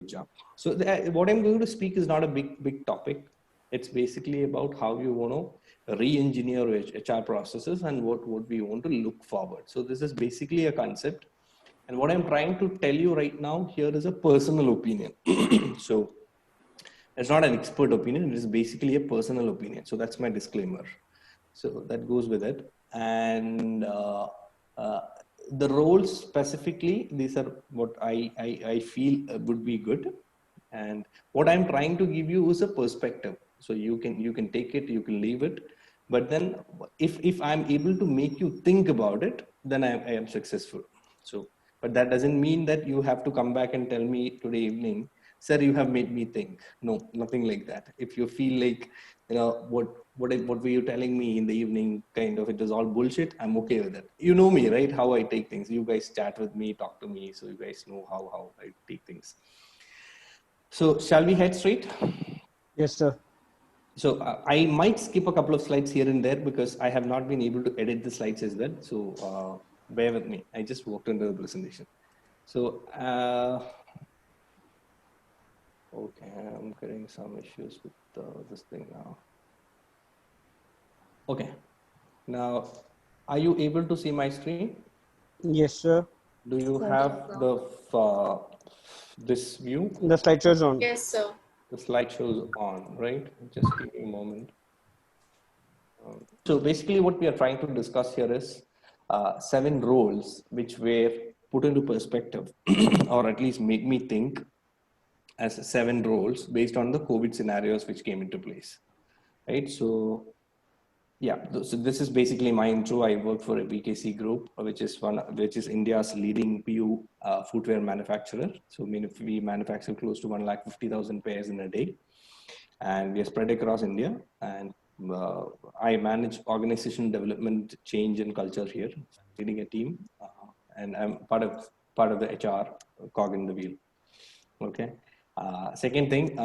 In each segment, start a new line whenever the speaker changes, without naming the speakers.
job. So what I'm going to speak is not a big topic. It's basically about how you want to re-engineer HR processes and what we want to look forward. So this is basically a concept. And what I'm trying to tell you right now here is a personal opinion. So it's not an expert opinion. It is basically a personal opinion. So that's my disclaimer. So that goes with it. And the roles specifically, these are what I feel would be good. And what I'm trying to give you is a perspective. So you can take it, you can leave it. But then if I'm able to make you think about it, then I am successful. So, but that doesn't mean that you have to come back and tell me today evening, sir, you have made me think. No, nothing like that. If you feel like, you know, what were you telling me in the evening, kind of, it is all bullshit, I'm okay with it. You know me, right? How I take things. You guys chat with me, talk to me, so you guys know how I take things. So shall we head straight?
Yes, sir.
So I might skip a couple of slides here and there because I have not been able to edit the slides as well. So bear with me. I just walked into the presentation. So, okay, I'm getting some issues with this thing now. Okay, now, are you able to see my screen?
Yes, sir.
Do you have this view?
The slideshow is on.
Yes, sir.
The slideshow is on, right? Just give me a moment. So basically what we are trying to discuss here is 7 roles which were put into perspective or at least make me think as 7 roles based on the COVID scenarios which came into place, right? So yeah, so this is basically my intro. I work for a BKC Group, which is India's leading PU footwear manufacturer. So we manufacture close to 150,000 pairs in a day, and we are spread across India. And I manage organization development, change, and culture here, leading a team, and I'm part of the HR cog in the wheel. Okay. Second thing,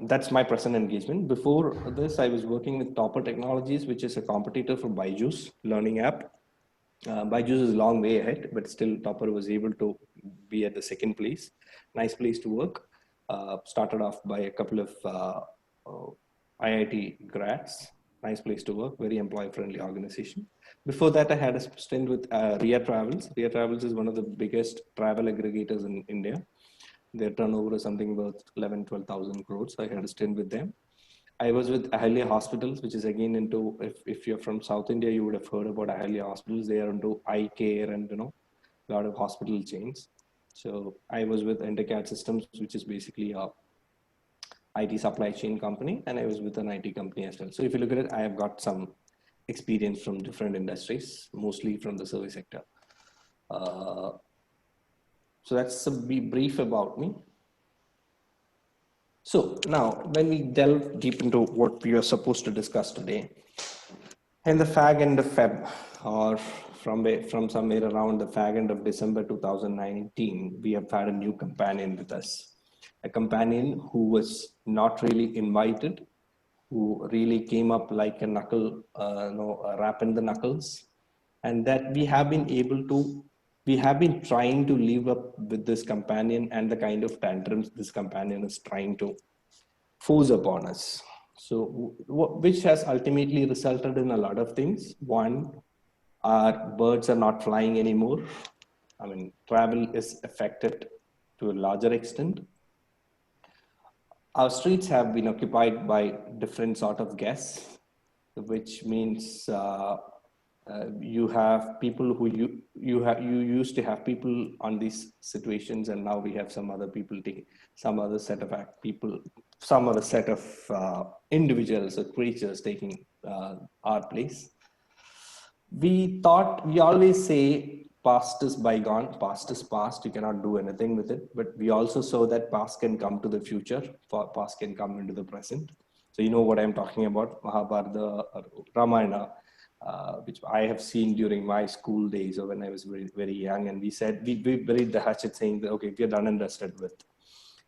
that's my present engagement. Before this, I was working with Topper Technologies, which is a competitor for Byju's learning app. Byju's is a long way ahead, but still Topper was able to be at the second place. Nice place to work. Started off by a couple of IIT grads. Nice place to work, very employee-friendly organization. Before that, I had a stint with Ria Travels. Ria Travels is one of the biggest travel aggregators in India. Their turnover is something about 12,000 crores. I had a stint with them. I was with Ahalya Hospitals, which is again into, if you're from South India, you would have heard about Ahalya Hospitals. They are into eye care and, you know, a lot of hospital chains. So I was with Entercat Systems, which is basically a IT supply chain company, and I was with an IT company as well. So if you look at it, I have got some experience from different industries, mostly from the service sector. So that's a brief about me. So now when we delve deep into what we are supposed to discuss today, in the fag end of Feb, or from somewhere around the fag end of December 2019, we have had a new companion with us. A companion who was not really invited, who really came up like a knuckle, a rap in the knuckles, and that we have been trying to live up with this companion and the kind of tantrums this companion is trying to force upon us. So, which has ultimately resulted in a lot of things. One, our birds are not flying anymore. I mean, travel is affected to a larger extent. Our streets have been occupied by different sort of guests, which means you have people who you used to have people on these situations, and now we have some other people taking some other set of individuals or creatures taking our place. We always say past is bygone, past is past, you cannot do anything with it, but we also saw that past can come to the future, past can come into the present. So you know what I'm talking about, Mahabharata, Ramayana, which I have seen during my school days or when I was very, very young. And we said, we buried the hatchet saying that, okay, we are done and dusted with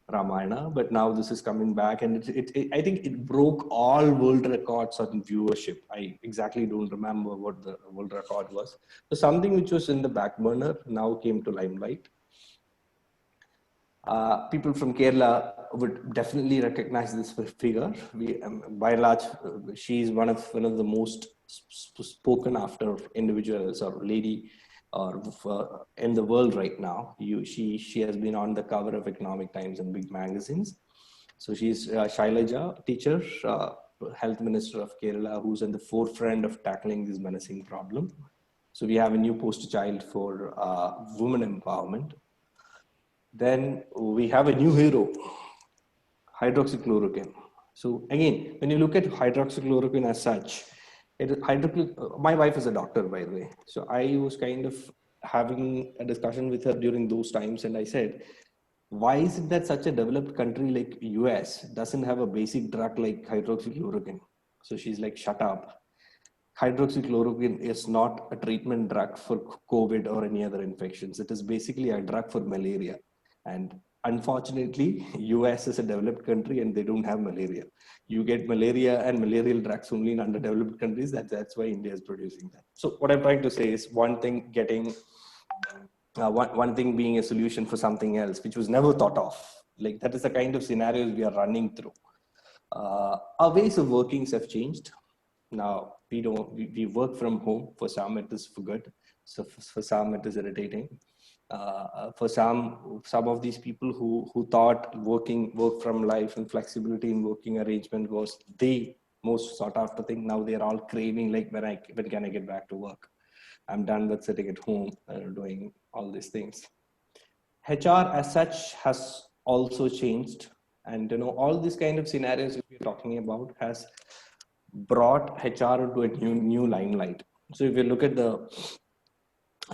Ramayana, but now this is coming back, and I think it broke all world records on viewership. I exactly don't remember what the world record was. So something which was in the back burner now came to limelight. People from Kerala would definitely recognize this figure. We, by and large, she is one of the most spoken after individuals or lady or in the world right now. She has been on the cover of Economic Times and big magazines. So she's Shailaja, teacher, health minister of Kerala, who's in the forefront of tackling this menacing problem. So we have a new poster child for women empowerment. Then we have a new hero, hydroxychloroquine. So again, when you look at hydroxychloroquine as such, my wife is a doctor, by the way. So I was kind of having a discussion with her during those times, and I said, why is it that such a developed country like US doesn't have a basic drug like hydroxychloroquine? So she's like, shut up. Hydroxychloroquine is not a treatment drug for COVID or any other infections. It is basically a drug for malaria. And unfortunately, US is a developed country and they don't have malaria. You get malaria and malarial drugs only in underdeveloped countries. That's why India is producing that. So what I'm trying to say is one thing getting, one thing being a solution for something else, which was never thought of. Like that is the kind of scenarios we are running through. Our ways of workings have changed. Now we work from home. For some it is for good. So for some it is irritating. For some of these people who thought work from life and flexibility in working arrangement was the most sought after thing, now they're all craving like when can I get back to work? I'm done with sitting at home doing all these things. HR as such has also changed, and all these kind of scenarios we're talking about has brought HR into a new limelight. So if you look at the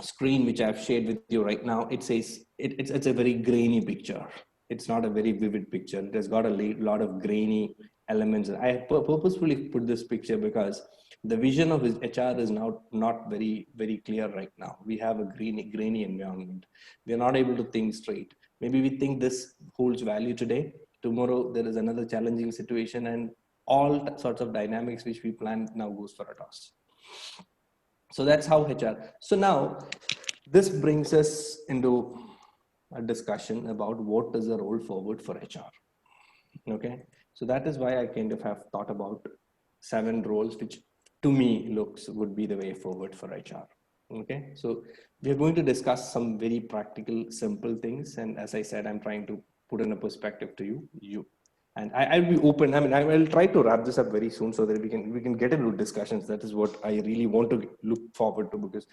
screen which I've shared with you right now, it says it's a very grainy picture. It's not a very vivid picture. It has got a lot of grainy elements. I purposefully put this picture because the vision of HR is now not very, very clear right now. We have a grainy environment. We're not able to think straight. Maybe we think this holds value today. Tomorrow there is another challenging situation, and all sorts of dynamics which we plan now goes for a toss. So that's how HR. So now this brings us into a discussion about what is the role forward for HR. Okay, so that is why I kind of have thought about 7 roles, which to me would be the way forward for HR. Okay, so we are going to discuss some very practical, simple things. And as I said, I'm trying to put in a perspective to you. And I'll be open. I mean, I will try to wrap this up very soon so that we can get into discussions. That is what I really want to look forward to, because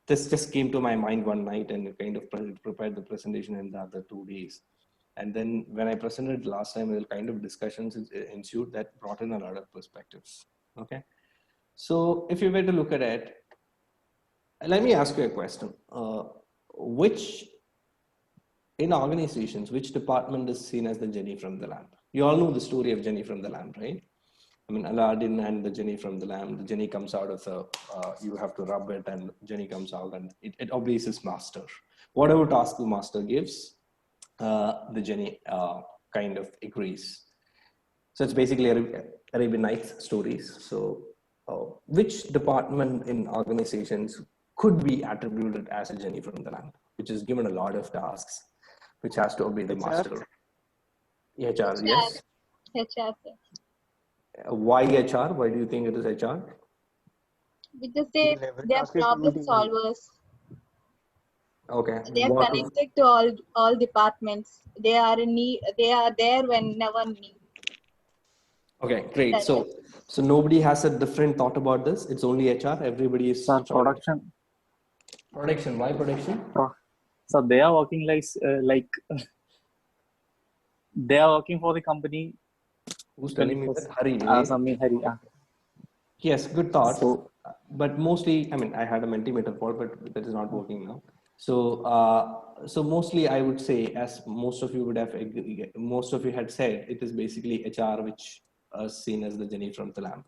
this just came to my mind one night and kind of prepared the presentation in the other 2 days. And then when I presented last time, the kind of discussions ensued that brought in a lot of perspectives. Okay, so if you were to look at it, let me ask you a question. In organizations, which department is seen as the genie from the lamp? You all know the story of Genie from the lamp, right? I mean, Aladdin and the genie from the lamp. The genie comes out of the, you have to rub it, and genie comes out, and it obeys his master. Whatever task the master gives, the genie kind of agrees. So it's basically Arabian Nights stories. So which department in organizations could be attributed as a genie from the lamp, which is given a lot of tasks, which has to obey the master? HR, yes.
HR.
Why HR? Why do you think it is HR?
Because they are problem solvers.
Okay.
They are connected to all departments. They are in need. They are there whenever need.
Okay, great. So nobody has a different thought about this. It's only HR. Everybody is
production.
Production. Why production?
So they are working like they are working for the company.
Who's telling me that? Hari.
Hari.
Yes, good thought. So, but mostly, I mean, I had a Mentimeter but that is not working now. So mostly I would say, as most of you had said, it is basically HR which is seen as the genie from the lamp.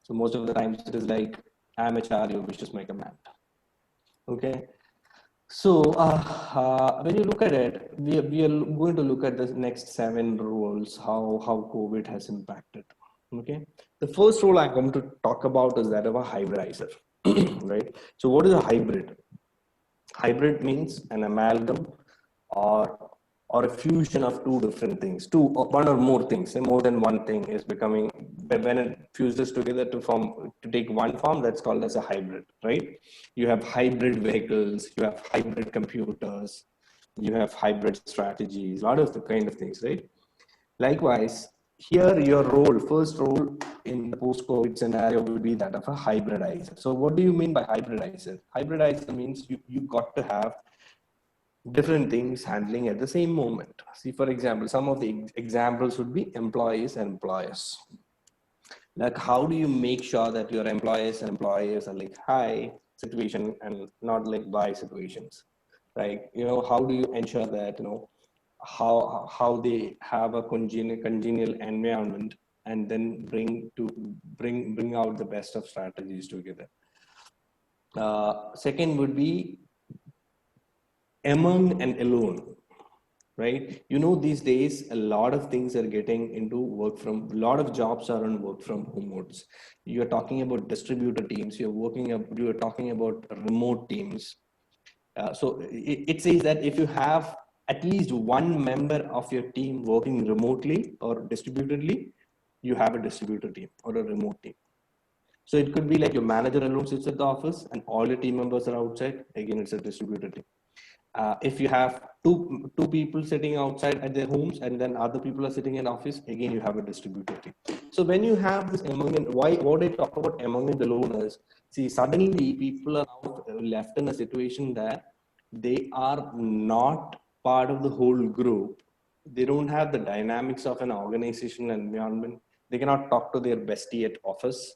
So most of the times it is like, I'm HR, your wish is my command. Okay. So when you look at it, we are going to look at the next 7 roles, how COVID has impacted. Okay. The first role I'm going to talk about is that of a hybridizer, right? So what is a hybrid? Hybrid means an amalgam or or a fusion of two different things, one or more things, more than one thing is becoming, when it fuses together to take one form, that's called as a hybrid, right? You have hybrid vehicles, you have hybrid computers, you have hybrid strategies, a lot of the kind of things, right? Likewise, here your first role in the post-COVID scenario will be that of a hybridizer. So what do you mean by hybridizer? Hybridizer means you got to have different things handling at the same moment. See, for example, some of the examples would be employees and employers. Like, how do you make sure that your employees and employers are like high situation and not like by situations, right? How do you ensure that, how they have a congenial environment, and then bring out the best of strategies together. Second would be among and alone, right? These days, a lot of things are getting into a lot of jobs are on work from home modes. You're talking about distributed teams, you're talking about remote teams. So it says that if you have at least one member of your team working remotely or distributedly, you have a distributed team or a remote team. So it could be like your manager alone sits at the office and all your team members are outside. Again, it's a distributed team. If you have two people sitting outside at their homes and then other people are sitting in office, again, you have a distributed team. So when you have this among and what I talk about among and alone is, see, suddenly people are now left in a situation that they are not part of the whole group. They don't have the dynamics of an organization environment. They cannot talk to their bestie at office.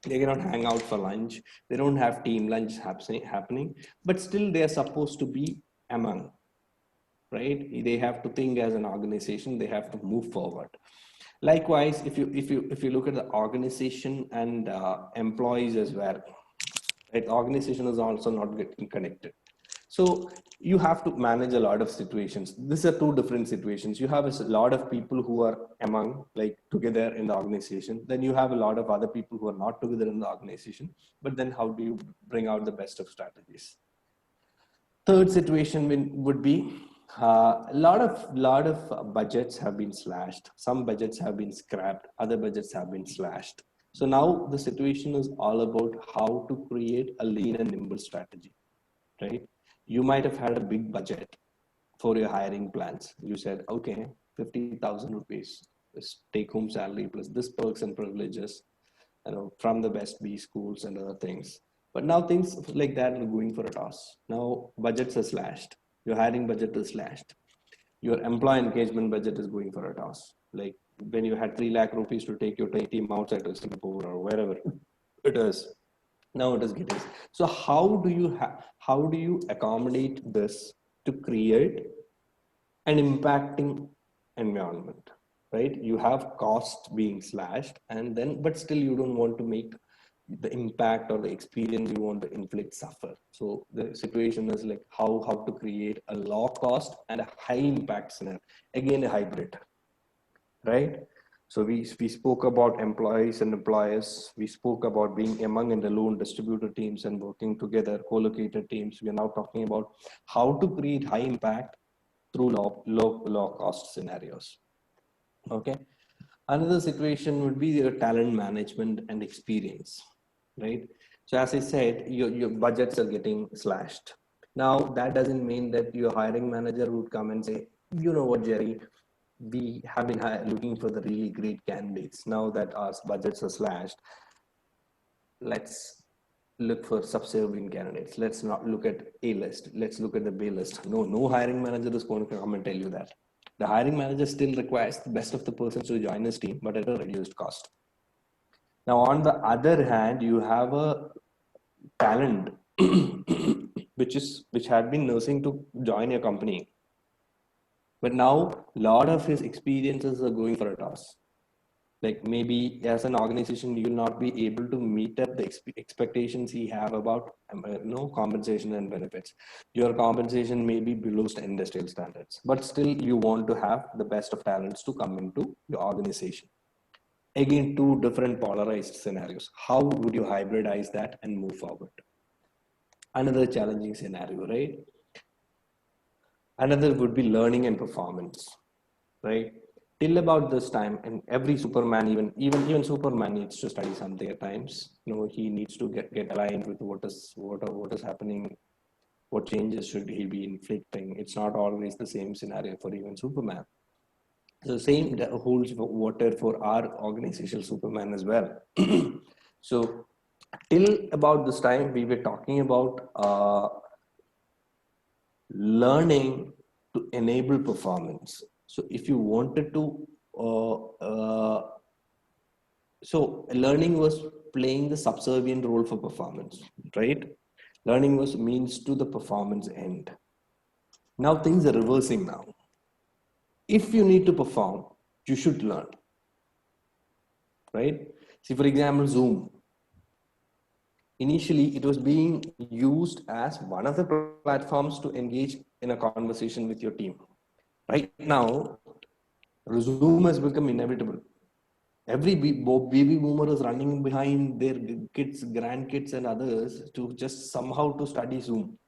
They cannot hang out for lunch. They don't have team lunch happening, but still they are supposed to be among, right? They have to think as an organization. They have to move forward. Likewise, if you look at the organization and employees as well, right? Organization is also not getting connected. So you have to manage a lot of situations. These are two different situations. You have a lot of people who are among, like together in the organization. Then you have a lot of other people who are not together in the organization. But then how do you bring out the best of strategies? Third situation would be a lot of budgets have been slashed. Some budgets have been scrapped. Other budgets have been slashed. So now the situation is all about how to create a lean and nimble strategy, right? You might have had a big budget for your hiring plans. You said, okay, 50,000 rupees, this take home salary plus this perks and privileges, from the best B schools and other things. But now things like that are going for a toss. Now budgets are slashed. Your hiring budget is slashed. Your employee engagement budget is going for a toss. Like when you had 3 lakh rupees to take your team outside of Singapore or wherever it is, now it is getting. So how do you accommodate this to create an impacting environment, right? You have cost being slashed, and then but still you don't want to make the impact or the experience you want to inflict suffer. So the situation is like how to create a low cost and a high impact scenario. Again, a hybrid, right? So we spoke about employees and employers. We spoke about being among and alone, distributed teams and working together, co-located teams. We are now talking about how to create high impact through low cost scenarios. Okay. Another situation would be your talent management and experience, right? So as I said, your budgets are getting slashed. Now that doesn't mean that your hiring manager would come and say, you know what, Jerry, we have been looking for the really great candidates. Now that our budgets are slashed, let's look for subservient candidates. Let's not look at A list. Let's look at the B list. No hiring manager is going to come and tell you that. The hiring manager still requires the best of the persons to join his team, but at a reduced cost. Now, on the other hand, you have a talent which had been nursing to join your company. But now a lot of his experiences are going for a toss. Like maybe as an organization, you will not be able to meet up the expectations he have about compensation and benefits. Your compensation may be below industrial standards, but still you want to have the best of talents to come into your organization. Again, two different polarized scenarios. How would you hybridize that and move forward? Another challenging scenario, right? Another would be learning and performance, right? Till about this time, and every Superman, even Superman needs to study something at times. He needs to get aligned with what is happening, what changes should he be inflicting. It's not always the same scenario for even Superman. The same that holds water for our organizational Superman as well. So till about this time, we were talking about learning to enable performance. So if you wanted to, so learning was playing the subservient role for performance, right? Learning was means to the performance end. Now things are reversing now. If you need to perform, you should learn, right? See, for example, Zoom. Initially, it was being used as one of the platforms to engage in a conversation with your team. Right now, Zoom has become inevitable. Every baby boomer is running behind their kids, grandkids, and others to just somehow to study Zoom,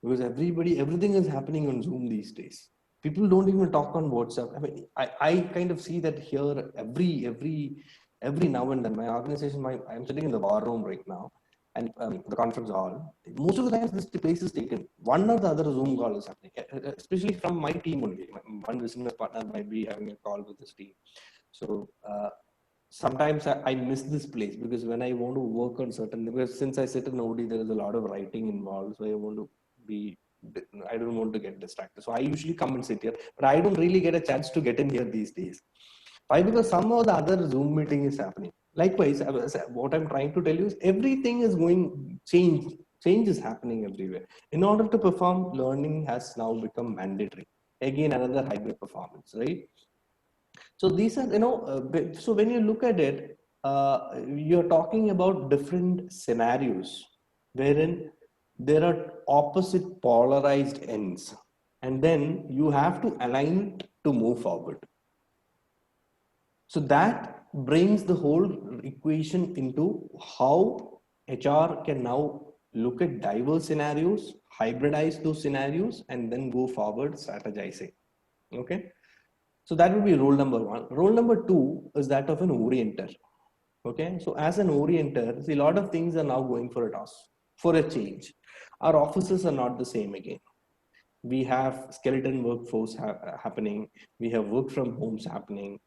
because everything is happening on Zoom these days. People don't even talk on WhatsApp. I mean, I kind of see that here every now and then. My organization, I'm sitting in the war room right now, and the conference hall. Most of the times, this place is taken. One or the other Zoom call is happening, especially from my team only. One business partner might be having a call with his team. So sometimes I miss this place, because when I want to work on certain, because since I sit in OD, there is a lot of writing involved. So I don't want to get distracted. So I usually come and sit here, but I don't really get a chance to get in here these days. Why? Because some of the other Zoom meeting is happening. Likewise, what I'm trying to tell you is everything is change is happening everywhere. In order to perform, learning has now become mandatory. Again, another hybrid performance, right? So these are, so when you look at it, you're talking about different scenarios wherein there are opposite polarized ends, and then you have to align to move forward. So that brings the whole equation into how HR can now look at diverse scenarios, hybridize those scenarios, and then go forward strategizing. Okay. So that would be role number one. Role number two is that of an orienter. Okay. So as an orienter, see, a lot of things are now going for a toss, for a change. Our offices are not the same again. We have skeleton workforce happening. We have work from homes happening.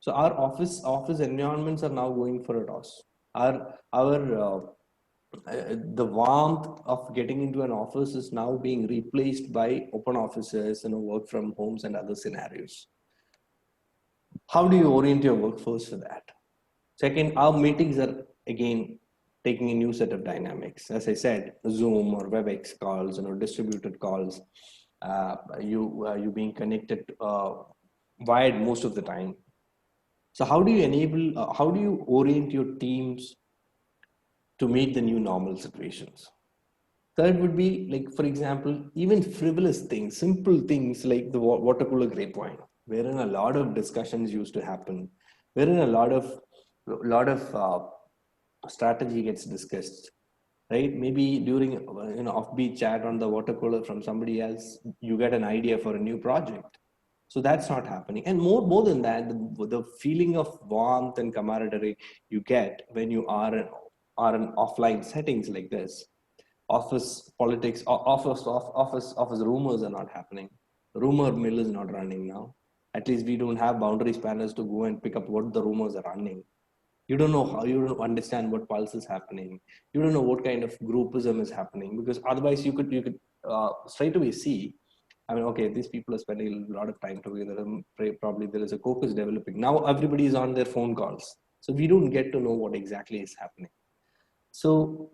So our office environments are now going for a toss. The warmth of getting into an office is now being replaced by open offices, work from homes and other scenarios. How do you orient your workforce for that? Second, our meetings are again taking a new set of dynamics. As I said, Zoom or WebEx calls, distributed calls, you being connected wired most of the time. So how do you enable, how do you orient your teams to meet the new normal situations? Third would be, like, for example, even frivolous things, simple things like the water cooler grapevine, wherein a lot of discussions used to happen, wherein a lot of strategy gets discussed, right? Maybe during offbeat chat on the water cooler from somebody else, you get an idea for a new project. So that's not happening. And more than that, the feeling of warmth and camaraderie you get when you are in offline settings like this. Office politics, office rumors are not happening. Rumor mill is not running now. At least we don't have boundary spanners to go and pick up what the rumors are running. You don't know how, you don't understand what pulse is happening. You don't know what kind of groupism is happening, because otherwise you could straight away see, I mean, okay, these people are spending a lot of time together. Probably there is a caucus developing. Now everybody is on their phone calls. So we don't get to know what exactly is happening. So,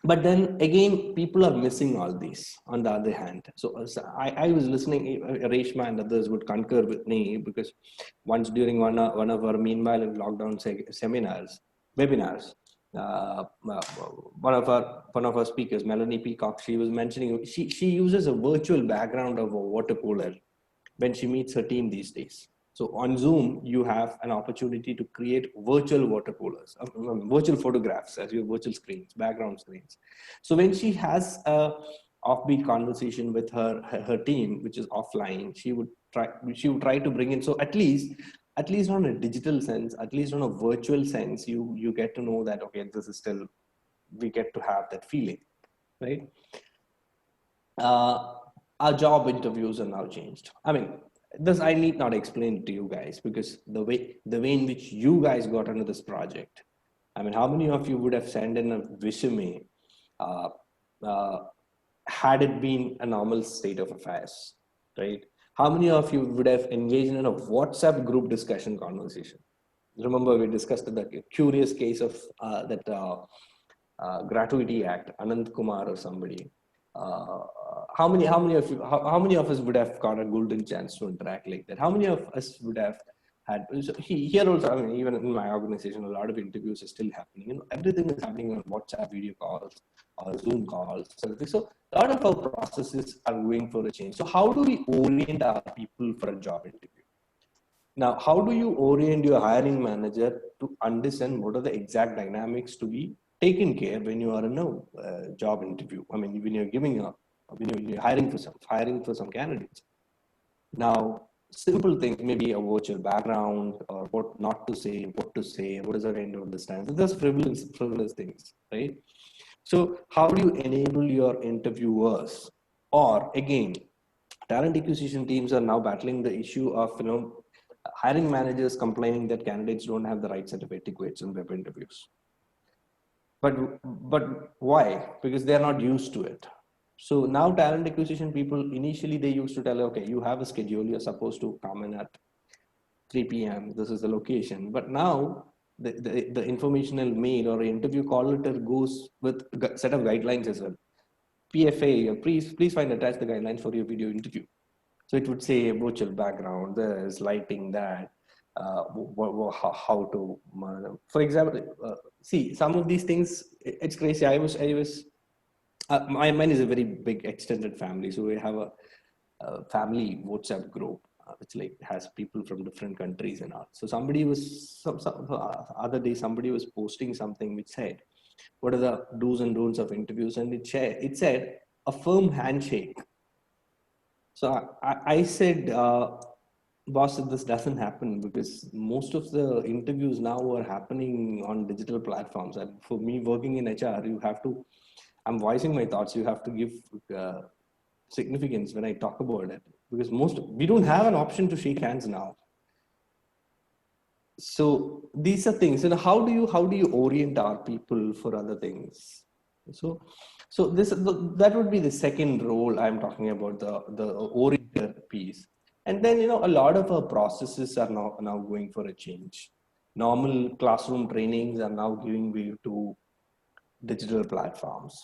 but then again, people are missing all these on the other hand. So I was listening, Reshma and others would concur with me, because once during one of our meanwhile in lockdown webinars, one of our speakers, Melanie Peacock, she was mentioning, she uses a virtual background of a water cooler when she meets her team these days. So on Zoom, you have an opportunity to create virtual water coolers, virtual photographs as your virtual screens, background screens. So when she has a offbeat conversation with her team, which is offline. She would try to bring in. So at least on a digital sense, at least on a virtual sense, you get to know that, okay, this is still, we get to have that feeling, right? Our job interviews are now changed. I mean, this I need not explain to you guys, because the way in which you guys got into this project, I mean, how many of you would have sent in a resume had it been a normal state of affairs, right? How many of you would have engaged in a WhatsApp group discussion conversation? Remember, we discussed the curious case of that Gratuity Act, Anand Kumar or somebody. How many of you, how many of us would have got a golden chance to interact like that? How many of us would have had, so here also, I mean, even in my organization, a lot of interviews are still happening. You know, everything is happening on WhatsApp video calls or Zoom calls. So a lot of our processes are going for a change. So how do we orient our people for a job interview? Now, how do you orient your hiring manager to understand what are the exact dynamics to be taken care when you are in a job interview? I mean, when you're giving up, when you're hiring for some candidates. Now, simple things, maybe a virtual background, or what not to say, what to say, what is the kind of understand. So there's frivolous things, right? So how do you enable your interviewers? Or again, talent acquisition teams are now battling the issue of, you know, hiring managers complaining that candidates don't have the right set of etiquettes in web interviews. But why? Because they're not used to it. So now talent acquisition people, initially they used to tell, okay, you have a schedule, you're supposed to come in at 3 p.m. This is the location. But now the informational mail or interview call letter goes with a set of guidelines as well. PFA, please find attached the guidelines for your video interview. So it would say virtual background, there's lighting, that, how to, for example, see some of these things, it's crazy. Mine is a very big extended family. So we have a family WhatsApp group, which like has people from different countries and all. So somebody was, some other day, somebody was posting something which said, what are the do's and don'ts of interviews? And it said a firm handshake. So I said, boss, this doesn't happen, because most of the interviews now are happening on digital platforms. And for me, working in HR, you have to, I'm voicing my thoughts, you have to give significance when I talk about it, because we don't have an option to shake hands now. So these are things, and how do you orient our people for other things? So that would be the second role I'm talking about, the orienter piece. And then, you know, a lot of our processes are now going for a change. Normal classroom trainings are now giving way to digital platforms,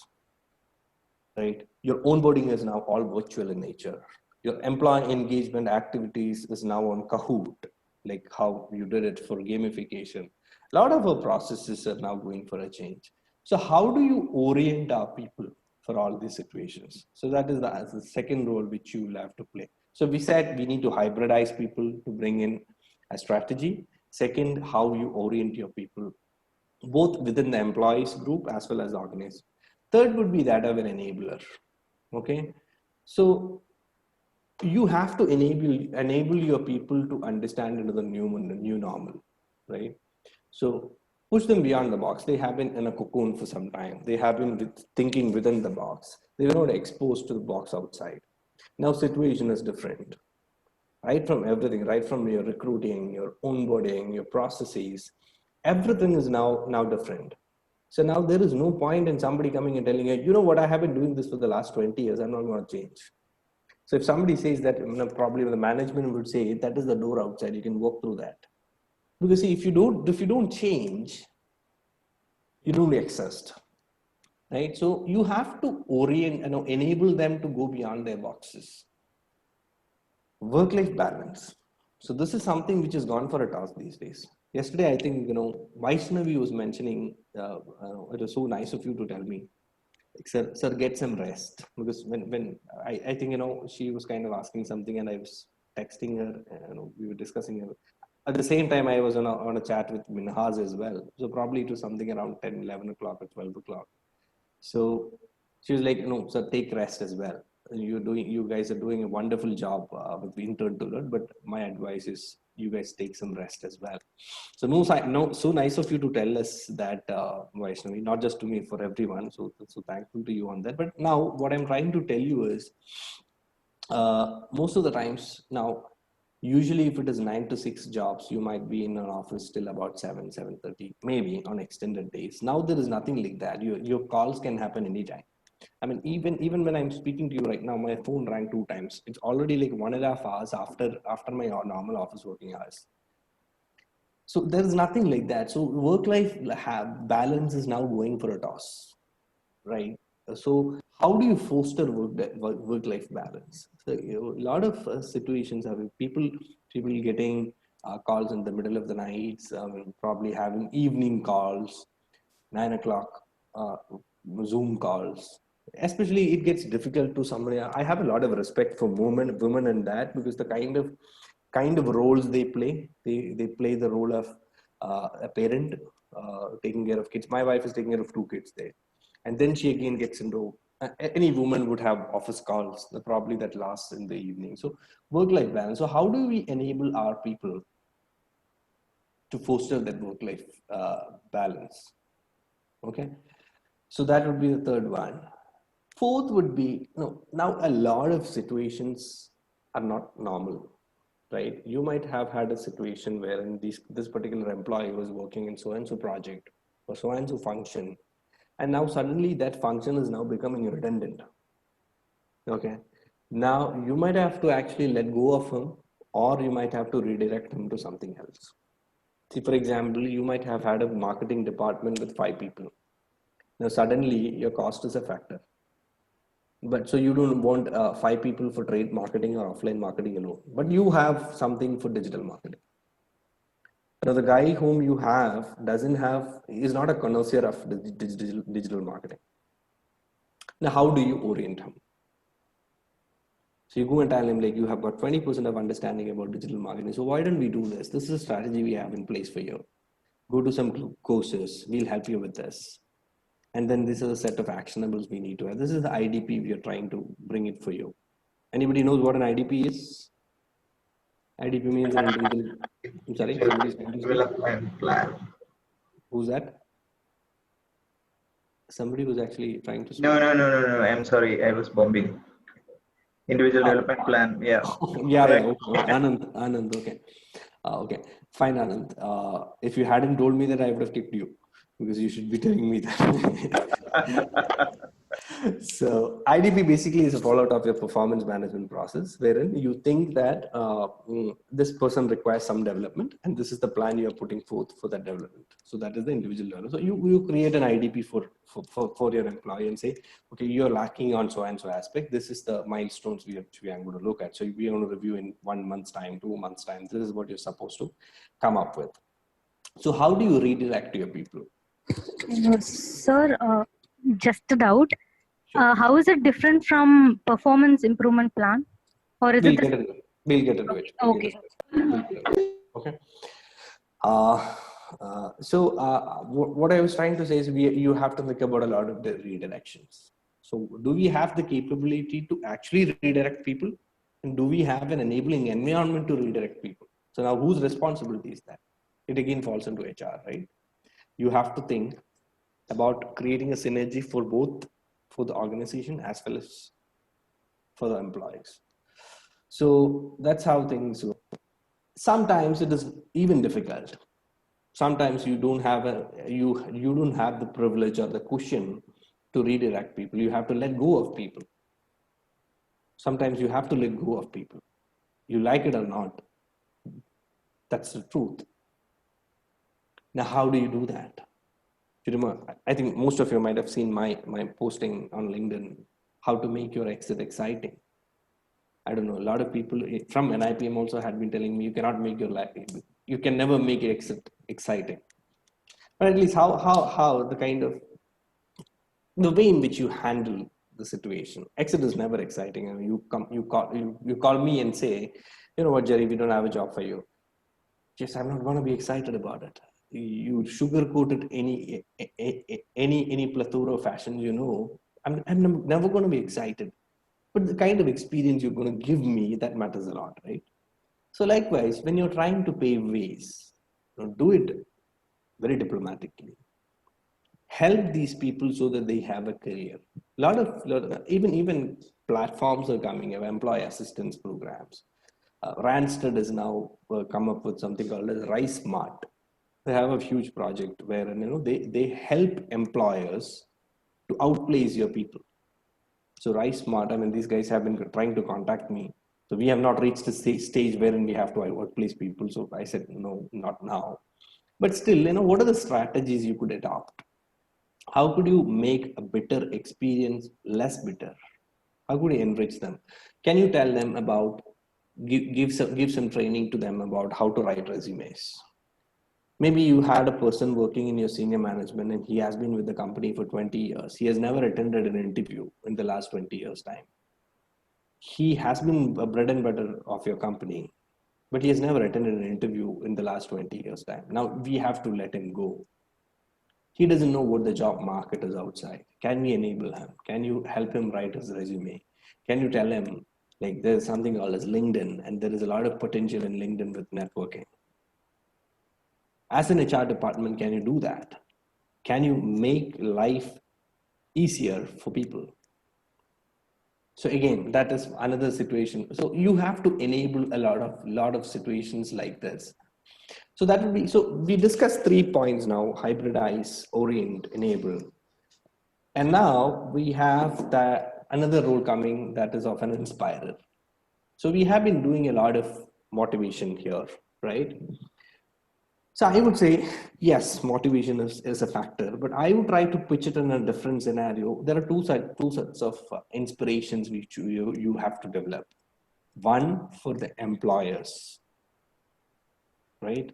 right? Your onboarding is now all virtual in nature. Your employee engagement activities is now on Kahoot, like how you did it for gamification. A lot of our processes are now going for a change. So how do you orient our people for all these situations? So that is the second role which you will have to play. So we said we need to hybridize people to bring in a strategy. Second, how you orient your people, both within the employees group as well as the organization. Third would be that of an enabler. Okay, so you have to enable your people to understand into the new normal, right? So push them beyond the box. They have been in a cocoon for some time. They have been thinking within the box. They were not exposed to the box outside. Now situation is different, right? From everything, right from your recruiting, your onboarding, your processes, everything is now different. So now there is no point in somebody coming and telling you, you know what, I have been doing this for the last 20 years. I'm not going to change. So if somebody says that, you know, probably the management would say that is the door outside. You can walk through that. Because see, if you don't change, you don't exist, right? So you have to orient, you know, enable them to go beyond their boxes. Work-life balance. So this is something which has gone for a toss these days. Yesterday, I think, you know, Vaishnavi was mentioning, it was so nice of you to tell me, like, sir, get some rest. Because when I think, you know, she was kind of asking something and I was texting her, you know, we were discussing it. At the same time, I was on a chat with Minhaz as well. So probably it was something around 10, 11 o'clock or 12 o'clock. So She was like, no, sir, take rest as well. You guys are doing a wonderful job with the intern to learn, but my advice is you guys take some rest as well. So so nice of you to tell us that, Vaishnavi, not just to me, for everyone. So thankful to you on that. But now what I'm trying to tell you is, most of the times now, usually if it is 9 to 6 jobs, you might be in an office till about 7:30, maybe on extended days. Now there is nothing like that. Your calls can happen anytime. I mean, even when I'm speaking to you right now, my phone rang 2 times. It's already like 1.5 hours after my normal office working hours. So there is nothing like that. So work-life balance is now going for a toss, right? So how do you foster work-life balance? So, a lot of situations have people getting calls in the middle of the night, probably having evening calls, 9 o'clock Zoom calls. Especially, it gets difficult to somebody. I have a lot of respect for women in that, because the kind of roles they play the role of a parent, taking care of kids. My wife is taking care of 2 kids there, and then she again gets into, any woman would have office calls, probably that lasts in the evening. So work-life balance. So how do we enable our people to foster that work-life balance? Okay, so that would be the third one. Fourth would be, now a lot of situations are not normal, right? You might have had a situation where this particular employee was working in so and so project or so and so function, and now suddenly that function is now becoming redundant. Okay, now you might have to actually let go of him, or you might have to redirect him to something else. See, for example, you might have had a marketing department with 5 people. Now suddenly your cost is a factor. But so you don't want 5 people for trade marketing or offline marketing alone, but you have something for digital marketing. Now the guy whom you have is not a connoisseur of digital marketing. Now how do you orient him? So you go and tell him, like, you have got 20% of understanding about digital marketing. So why don't we do this? This is a strategy we have in place for you. Go to some courses. We'll help you with this. And then this is a set of actionables we need to have. This is the IDP we are trying to bring it for you. Anybody knows what an IDP is? IDP means an individual. I'm sorry, somebody's
Development plan.
Who's that? Somebody was actually trying to speak.
No. I'm sorry. I was bombing. Individual development plan. Yeah.
Yeah. Okay. Anand. Okay. Okay. Fine, Anand. If you hadn't told me that, I would have kicked you, because you should be telling me that. So IDP basically is a fallout of your performance management process, wherein you think that this person requires some development, and this is the plan you are putting forth for that development. So that is the individual learner. So you create an IDP for your employee and say, okay, you're lacking on so and so aspect. This is the milestones we are going to look at. So we are going to review in 1 month's time, 2 months' time. This is what you're supposed to come up with. So how do you redirect to your people?
Sir, just a doubt. Sure. How is it different from performance improvement plan? Or is
we'll get into it.
Okay.
Okay. So what I was trying to say is you have to think about a lot of the redirections. So do we have the capability to actually redirect people? And do we have an enabling environment to redirect people? So now whose responsibility is that? It again falls into HR, right? You have to think about creating a synergy for both, for the organization as well as for the employees. So that's how things work. Sometimes it is even difficult. Sometimes you don't have you don't have the privilege or the cushion to redirect people. You have to let go of people. Sometimes you have to let go of people. You like it or not. That's the truth. Now, how do you do that? You remember, I think most of you might have seen my posting on LinkedIn, how to make your exit exciting. I don't know, a lot of people from NIPM also had been telling me you cannot make your life, you can never make your exit exciting. But at least how the kind of, the way in which you handle the situation. Exit is never exciting. I mean, you call me and say, you know what, Jerry, we don't have a job for you. Just, I'm not going to be excited about it. You sugarcoat it any plethora of fashions, you know, I'm never going to be excited. But the kind of experience you're going to give me, that matters a lot, right? So likewise, when you're trying to pave ways, do it very diplomatically. Help these people so that they have a career. Even platforms are coming up, employee assistance programs. Randstad has now come up with something called as RiseSmart. They have a huge project where they help employers to outplace your people. So RiseSmart, I mean, these guys have been trying to contact me. So we have not reached the stage wherein we have to outplace people. So I said, no, not now. But still, what are the strategies you could adopt? How could you make a bitter experience less bitter? How could you enrich them? Can you tell them about, give some training to them about how to write resumes? Maybe you had a person working in your senior management and he has been with the company for 20 years. He has never attended an interview in the last 20 years' time. He has been a bread and butter of your company, but he has never attended an interview in the last 20 years' time. Now we have to let him go. He doesn't know what the job market is outside. Can we enable him? Can you help him write his resume? Can you tell him, like, there's something called as LinkedIn, and there is a lot of potential in LinkedIn with networking? As an HR department, can you do that? Can you make life easier for people? So again, that is another situation. So you have to enable a lot of situations like this. So that would be, so we discussed 3 points now: hybridize, orient, enable. And now we have another role coming, that is of an inspirer. So we have been doing a lot of motivation here, right? So I would say, yes, motivation is a factor, but I would try to pitch it in a different scenario. There are two sets of inspirations which you have to develop. One for the employers, right?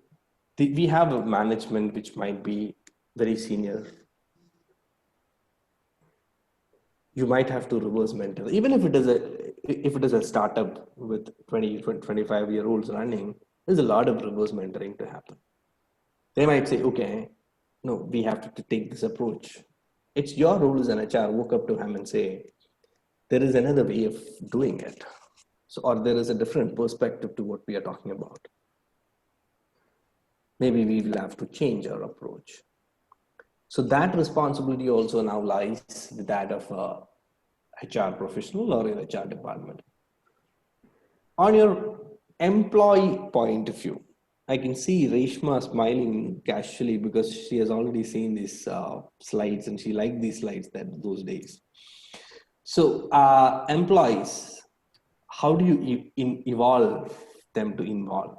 We have a management which might be very senior. You might have to reverse mentor. Even if it is a startup with 25-year-olds running, there's a lot of reverse mentoring to happen. They might say, okay, no, we have to take this approach. It's your role as an HR, walk up to him and say, there is another way of doing it. So, or there is a different perspective to what we are talking about. Maybe we will have to change our approach. So that responsibility also now lies with that of a HR professional or an HR department. On your employee point of view, I can see Reshma smiling casually because she has already seen these slides and she liked these slides those days. So employees, how do you evolve them to involve?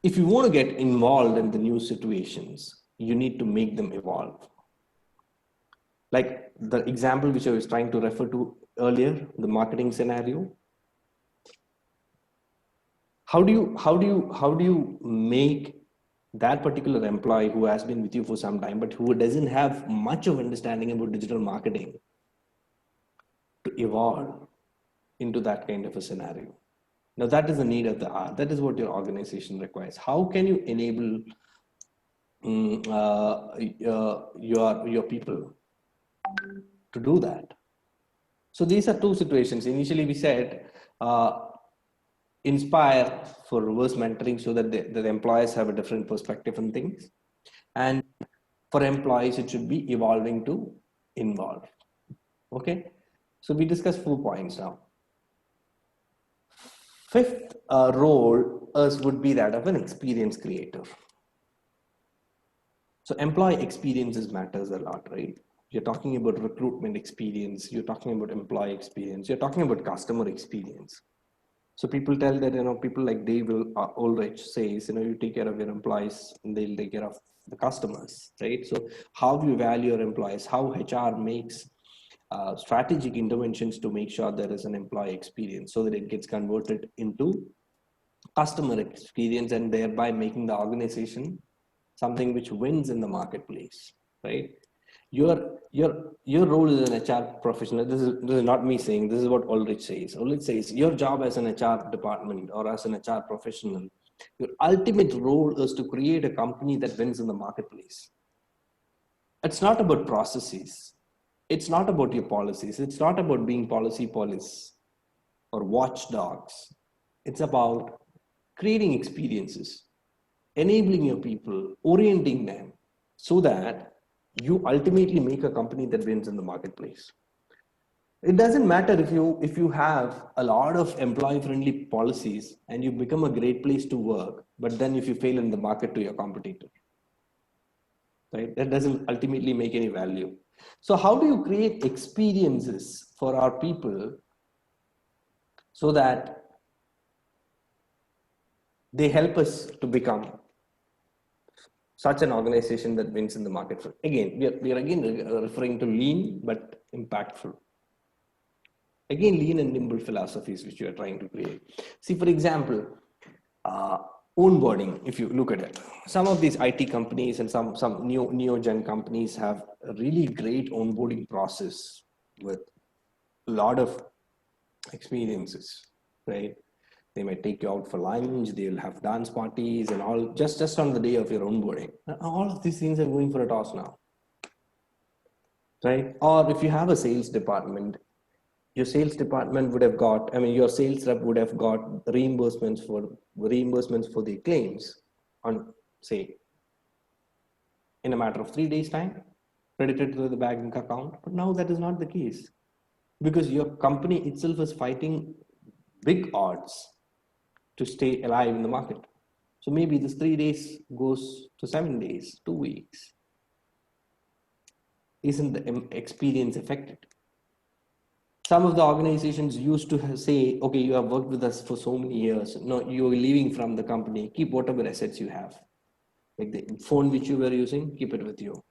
If you want to get involved in the new situations, you need to make them evolve. Like the example which I was trying to refer to earlier, the marketing scenario. How do you make that particular employee who has been with you for some time, but who doesn't have much of understanding about digital marketing, to evolve into that kind of a scenario? Now that is the need of the hour. That is what your organization requires. How can you enable your people to do that? So these are two situations. Initially we said, inspire for reverse mentoring so that the employees have a different perspective on things. And for employees, it should be evolving to involve. Okay. So we discussed 4 points now. Fifth role would be that of an experience creator. So employee experiences matters a lot, right? You're talking about recruitment experience, you're talking about employee experience, you're talking about customer experience. So people tell that, people like Dave Ulrich says, you take care of your employees and they'll take care of the customers, right? So how you value your employees, how HR makes strategic interventions to make sure there is an employee experience so that it gets converted into customer experience and thereby making the organization something which wins in the marketplace, right? Your role as an HR professional, this is not me saying, this is what Ulrich says. Ulrich says your job as an HR department or as an HR professional, your ultimate role is to create a company that wins in the marketplace. It's not about processes. It's not about your policies. It's not about being police or watchdogs. It's about creating experiences, enabling your people, orienting them so that you ultimately make a company that wins in the marketplace. It doesn't matter if you have a lot of employee friendly policies and you become a great place to work, but then if you fail in the market to your competitor, right? That doesn't ultimately make any value. So how do you create experiences for our people so that they help us to become such an organization that wins in the market? Again, we are again referring to lean but impactful. Again, lean and nimble philosophies which you are trying to create. See, for example, onboarding, if you look at it, some of these IT companies and some neo-gen companies have a really great onboarding process with a lot of experiences, right? They might take you out for lunch, they'll have dance parties and all, just on the day of your onboarding. All of these things are going for a toss now, right? Or if you have a sales department, your sales department would have got, your sales rep would have got reimbursements for the claims on, say, in a matter of 3 days time, credited to the bank account. But now that is not the case because your company itself is fighting big odds to stay alive in the market. So maybe this 3 days goes to 7 days, 2 weeks. Isn't the experience affected? Some of the organizations used to say, okay, you have worked with us for so many years. No, you're leaving from the company. Keep whatever assets you have. Like the phone which you were using, keep it with you.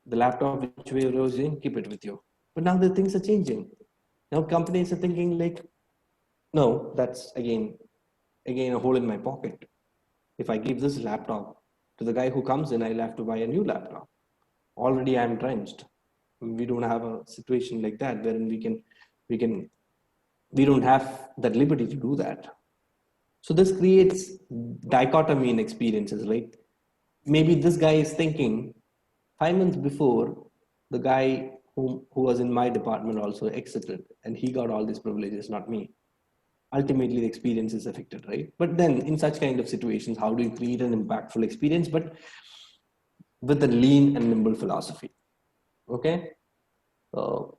The laptop which we were using, keep it with you. But now the things are changing. Now companies are thinking like, no, that's again a hole in my pocket. If I give this laptop to the guy who comes in, I'll have to buy a new laptop. Already I'm entrenched. We don't have a situation like that wherein we don't have that liberty to do that. So this creates dichotomy in experiences, right? Maybe this guy is thinking 5 months before, the guy who was in my department also exited and he got all these privileges, not me. Ultimately, the experience is affected, right? But then in such kind of situations, how do you create an impactful experience, but with a lean and nimble philosophy? Okay. Sorry.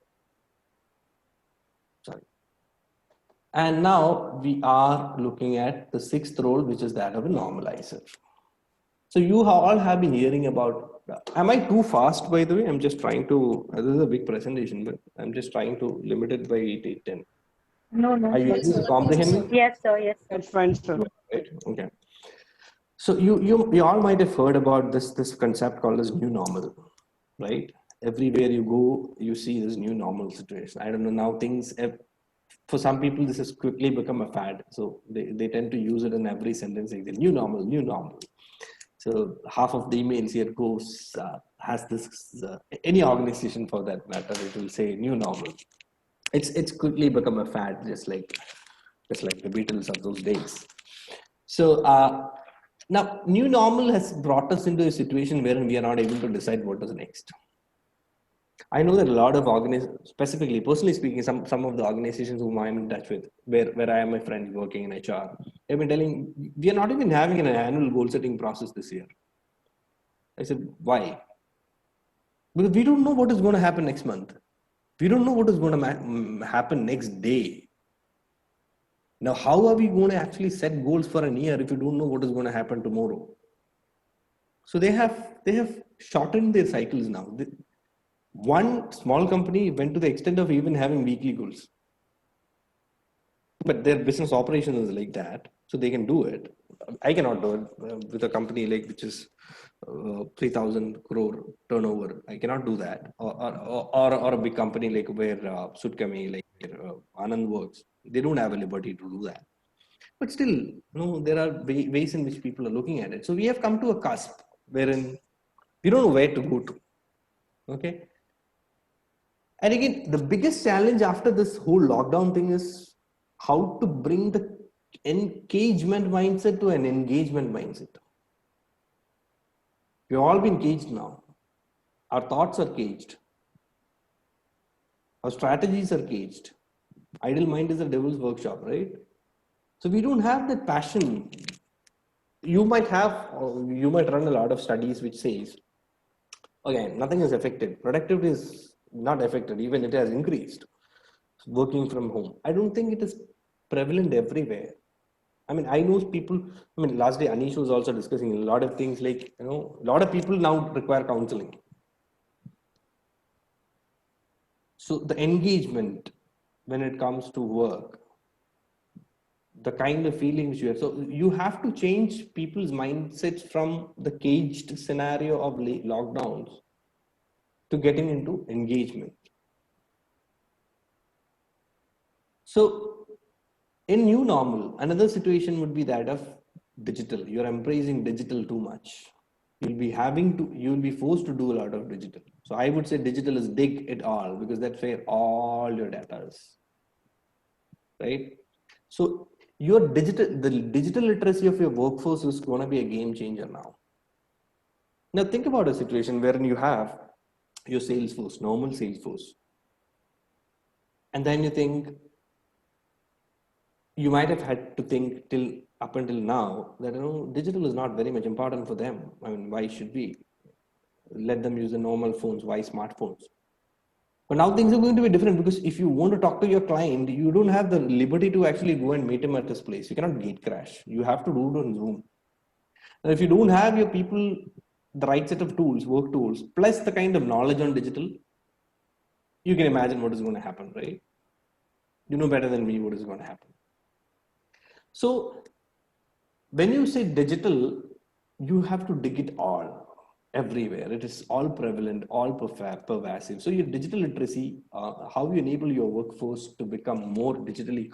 And now we are looking at the 6th role, which is that of a normalizer. So you all have been hearing about, am I too fast, by the way? I'm just trying to, this is a big presentation, but I'm just trying to limit it by 8, 8, 10.
No.
Are you able to comprehend me?
Yes, sir. Yes, sir.
That's fine, sir.
Right. Okay. So you all might have heard about this concept called as new normal, right? Everywhere you go, you see this new normal situation. I don't know, now things have, for some people, this has quickly become a fad. So they tend to use it in every sentence, like the new normal, new normal. So half of the emails here goes, has this, any organization for that matter, it will say new normal. It's quickly become a fad, just like the Beatles of those days. So now new normal has brought us into a situation wherein we are not able to decide what is next. I know that a lot of organizations, specifically, personally speaking, some of the organizations whom I'm in touch with, where I am my friend working in HR, they've been telling, we are not even having an annual goal setting process this year. I said, why? Because we don't know what is going to happen next month. We don't know what is going to happen next day. Now, how are we going to actually set goals for a year if you don't know what is going to happen tomorrow? So they have shortened their cycles now. One small company went to the extent of even having weekly goals. But their business operation is like that, so they can do it. I cannot do it with a company like which is 3,000 crore turnover. I cannot do that. Or a big company like where Sutkami, like Anand works. They don't have a liberty to do that. But still, there are ways in which people are looking at it. So we have come to a cusp wherein we don't know where to go to. Okay. And again, the biggest challenge after this whole lockdown thing is how to bring the engagement mindset to an engagement mindset. We've all been caged now. Our thoughts are caged. Our strategies are caged. Idle mind is the devil's workshop, right? So we don't have that passion. You might have, or you might run a lot of studies which says, again, nothing is affected. Productivity is not affected, even it has increased. Working from home. I don't think it is prevalent everywhere. I mean, I know people, I mean, last day Anish was also discussing a lot of things like, a lot of people now require counseling. So the engagement when it comes to work, the kind of feelings you have. So you have to change people's mindsets from the caged scenario of lockdowns to getting into engagement. So in new normal, another situation would be that of digital. You're embracing digital too much. You'll be forced to do a lot of digital. So I would say digital is dig it all, because that's where all your data is, right? So the digital literacy of your workforce is going to be a game changer now. Now think about a situation wherein you have your sales force, normal sales force. And then you think, you might have had to think up until now that digital is not very much important for them. I mean, why should we let them use the normal phones? Why smartphones? But now things are going to be different, because if you want to talk to your client, you don't have the liberty to actually go and meet him at his place. You cannot gate crash. You have to do it on Zoom. And if you don't have your people the right set of tools, work tools, plus the kind of knowledge on digital, you can imagine what is going to happen, right? You know better than me what is going to happen. So when you say digital, you have to dig it all, everywhere. It is all prevalent, all pervasive. So your digital literacy, how you enable your workforce to become more digitally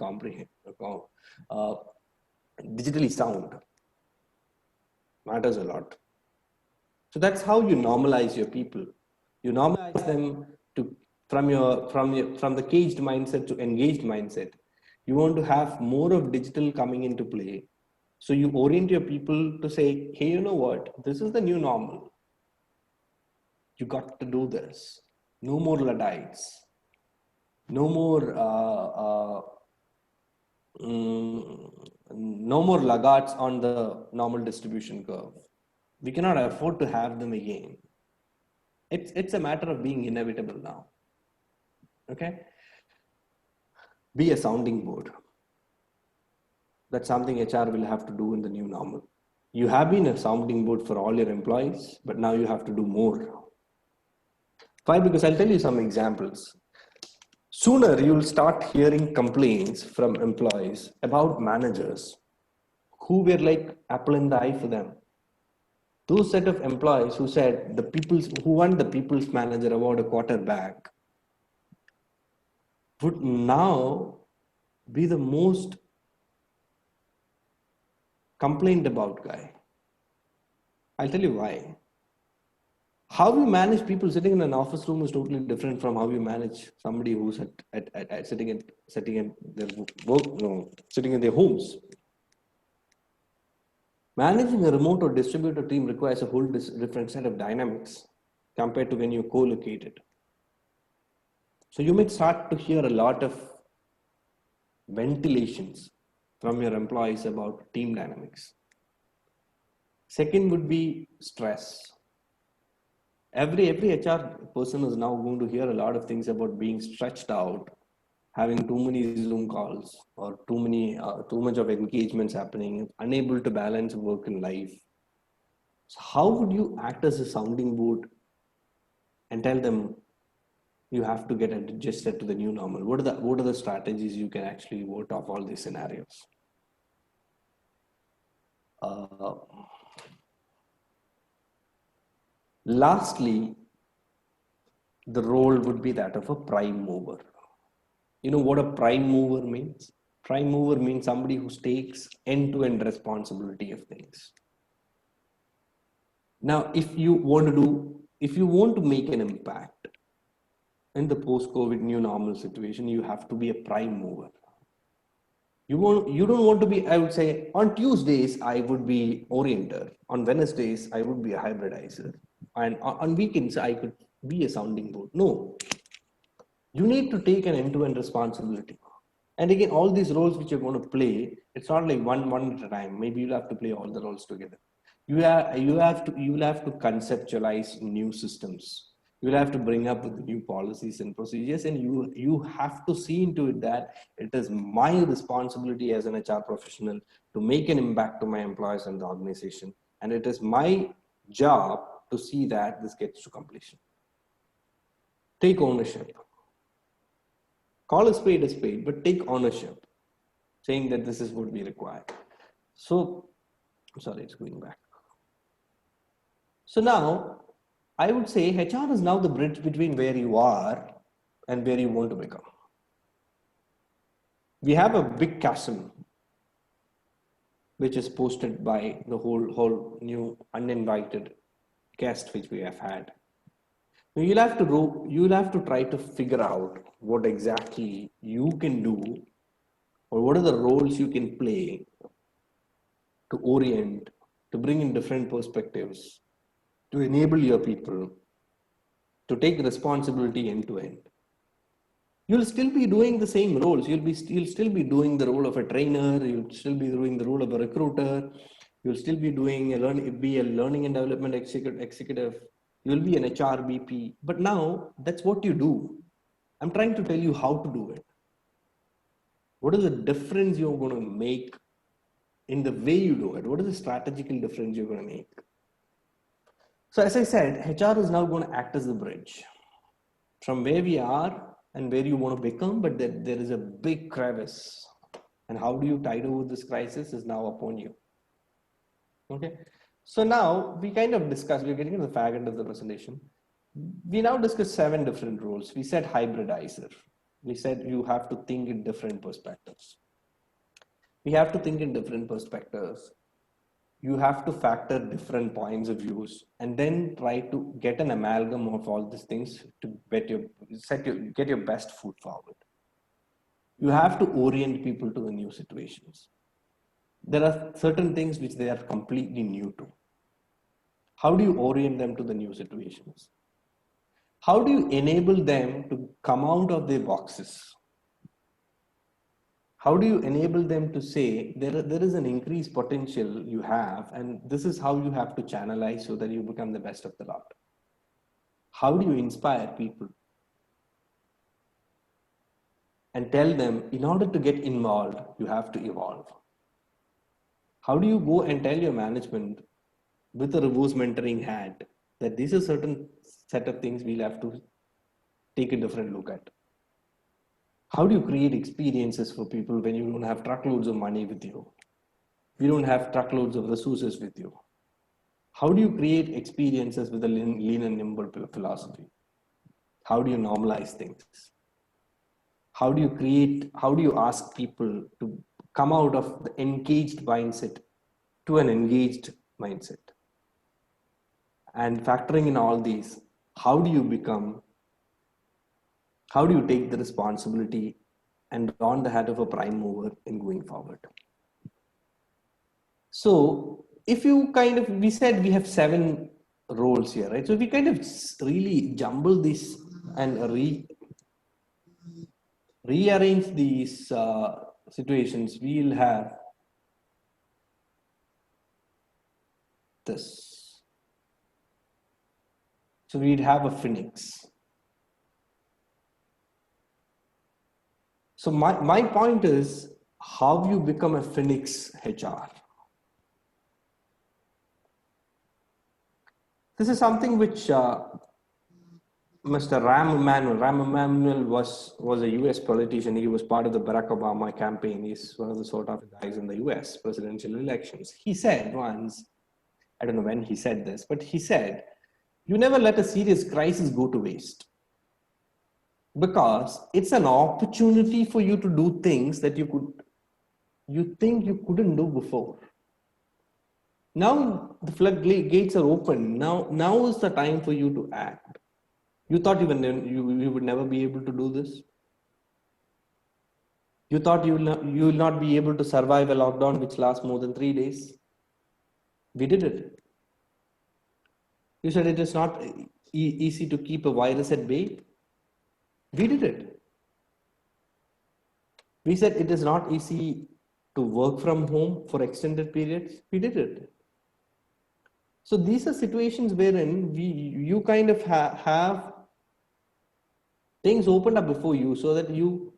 digitally sound, matters a lot. So that's how you normalize your people. You normalize them to from the caged mindset to engaged mindset. You want to have more of digital coming into play. So you orient your people to say, hey, you know what? This is the new normal. You got to do this. No more Luddites. No more laggards on the normal distribution curve. We cannot afford to have them again. It's a matter of being inevitable now. Okay? Be a sounding board. That's something HR will have to do in the new normal. You have been a sounding board for all your employees, but now you have to do more. Why? Because I'll tell you some examples. Sooner you will start hearing complaints from employees about managers who were like apple in the eye for them. Those set of employees who said who won the People's Manager Award a quarter back would now be the most complained about guy. I'll tell you why. How you manage people sitting in an office room is totally different from how you manage somebody who's sitting in their homes. Managing a remote or distributed team requires a whole different set of dynamics compared to when you're co-located. So you might start to hear a lot of ventilations from your employees about team dynamics. Second would be stress. Every HR person is now going to hear a lot of things about being stretched out, having too many Zoom calls, or too much of engagements happening, unable to balance work and life. So how would you act as a sounding board and tell them you have to get adjusted to the new normal? What are the strategies you can actually vote off all these scenarios? Lastly, the role would be that of a prime mover. You know what a prime mover means? Prime mover means somebody who takes end-to-end responsibility of things. Now, if you want to make an impact in the post-COVID new normal situation, you have to be a prime mover. You don't want to be, I would say, on Tuesdays, I would be orienter. On Wednesdays, I would be a hybridizer. And on weekends, I could be a sounding board. No, you need to take an end-to-end responsibility. And again, all these roles which you're going to play, it's not like one at a time. Maybe you'll have to play all the roles together. You will have to conceptualize new systems. You'll have to bring up with new policies and procedures, and you have to see into it that it is my responsibility as an HR professional to make an impact to my employees and the organization. And it is my job to see that this gets to completion. Take ownership. Call a spade, but take ownership, saying that this is what we require. So, sorry, it's going back. So now, I would say HR is now the bridge between where you are and where you want to become. We have a big chasm, which is posted by the whole new uninvited guest which we have had. You'll have to try to figure out what exactly you can do, or what are the roles you can play to orient, to bring in different perspectives, to enable your people to take responsibility end to end. You'll still be doing the same roles. You'll still be doing the role of a trainer. You'll still be doing the role of a recruiter. You'll still be doing a learning and development executive. You'll be an HR BP, but now that's what you do. I'm trying to tell you how to do it. What is the difference you're going to make in the way you do it? What is the strategical difference you're going to make? So as I said, HR is now going to act as the bridge from where we are and where you want to become, but there is a big crevice. And how do you tide over this crisis is now upon you. Okay. So now we kind of discussed, we're getting to the fag end of the presentation. We now discussed 7 different roles. We said hybridizer. We said you have to think in different perspectives. We have to think in different perspectives. You have to factor different points of views and then try to get an amalgam of all these things to get your best foot forward. You have to orient people to the new situations. There are certain things which they are completely new to. How do you orient them to the new situations? How do you enable them to come out of their boxes? How do you enable them to say there is an increased potential you have, and this is how you have to channelize so that you become the best of the lot? How do you inspire people and tell them in order to get involved, you have to evolve? How do you go and tell your management with a reverse mentoring hat that these are certain set of things we'll have to take a different look at? How do you create experiences for people when you don't have truckloads of money with you? You don't have truckloads of resources with you. How do you create experiences with a lean and nimble philosophy? How do you normalize things? How do you ask people to come out of the engaged mindset to an engaged mindset? And factoring in all these, how do you take the responsibility and don the hat of a prime mover in going forward? So if you we said we have 7 roles here, right? So if we kind of really jumble this and rearrange these situations, we'll have this. So we'd have a phoenix. So my point is how you become a phoenix HR. This is something which Mr. Rahm Emanuel was a US politician. He was part of the Barack Obama campaign. He's one of the sort of guys in the US presidential elections. He said once, I don't know when he said this, but he said, you never let a serious crisis go to waste, because it's an opportunity for you to do things that you think you couldn't do before. Now the floodgates are open. Now is the time for you to act. You thought you would never be able to do this. You thought you will not be able to survive a lockdown which lasts more than 3 days. We did it. You said it is not easy to keep a virus at bay. We did it. We said it is not easy to work from home for extended periods. We did it. So these are situations wherein you kind of have things opened up before you, so that you,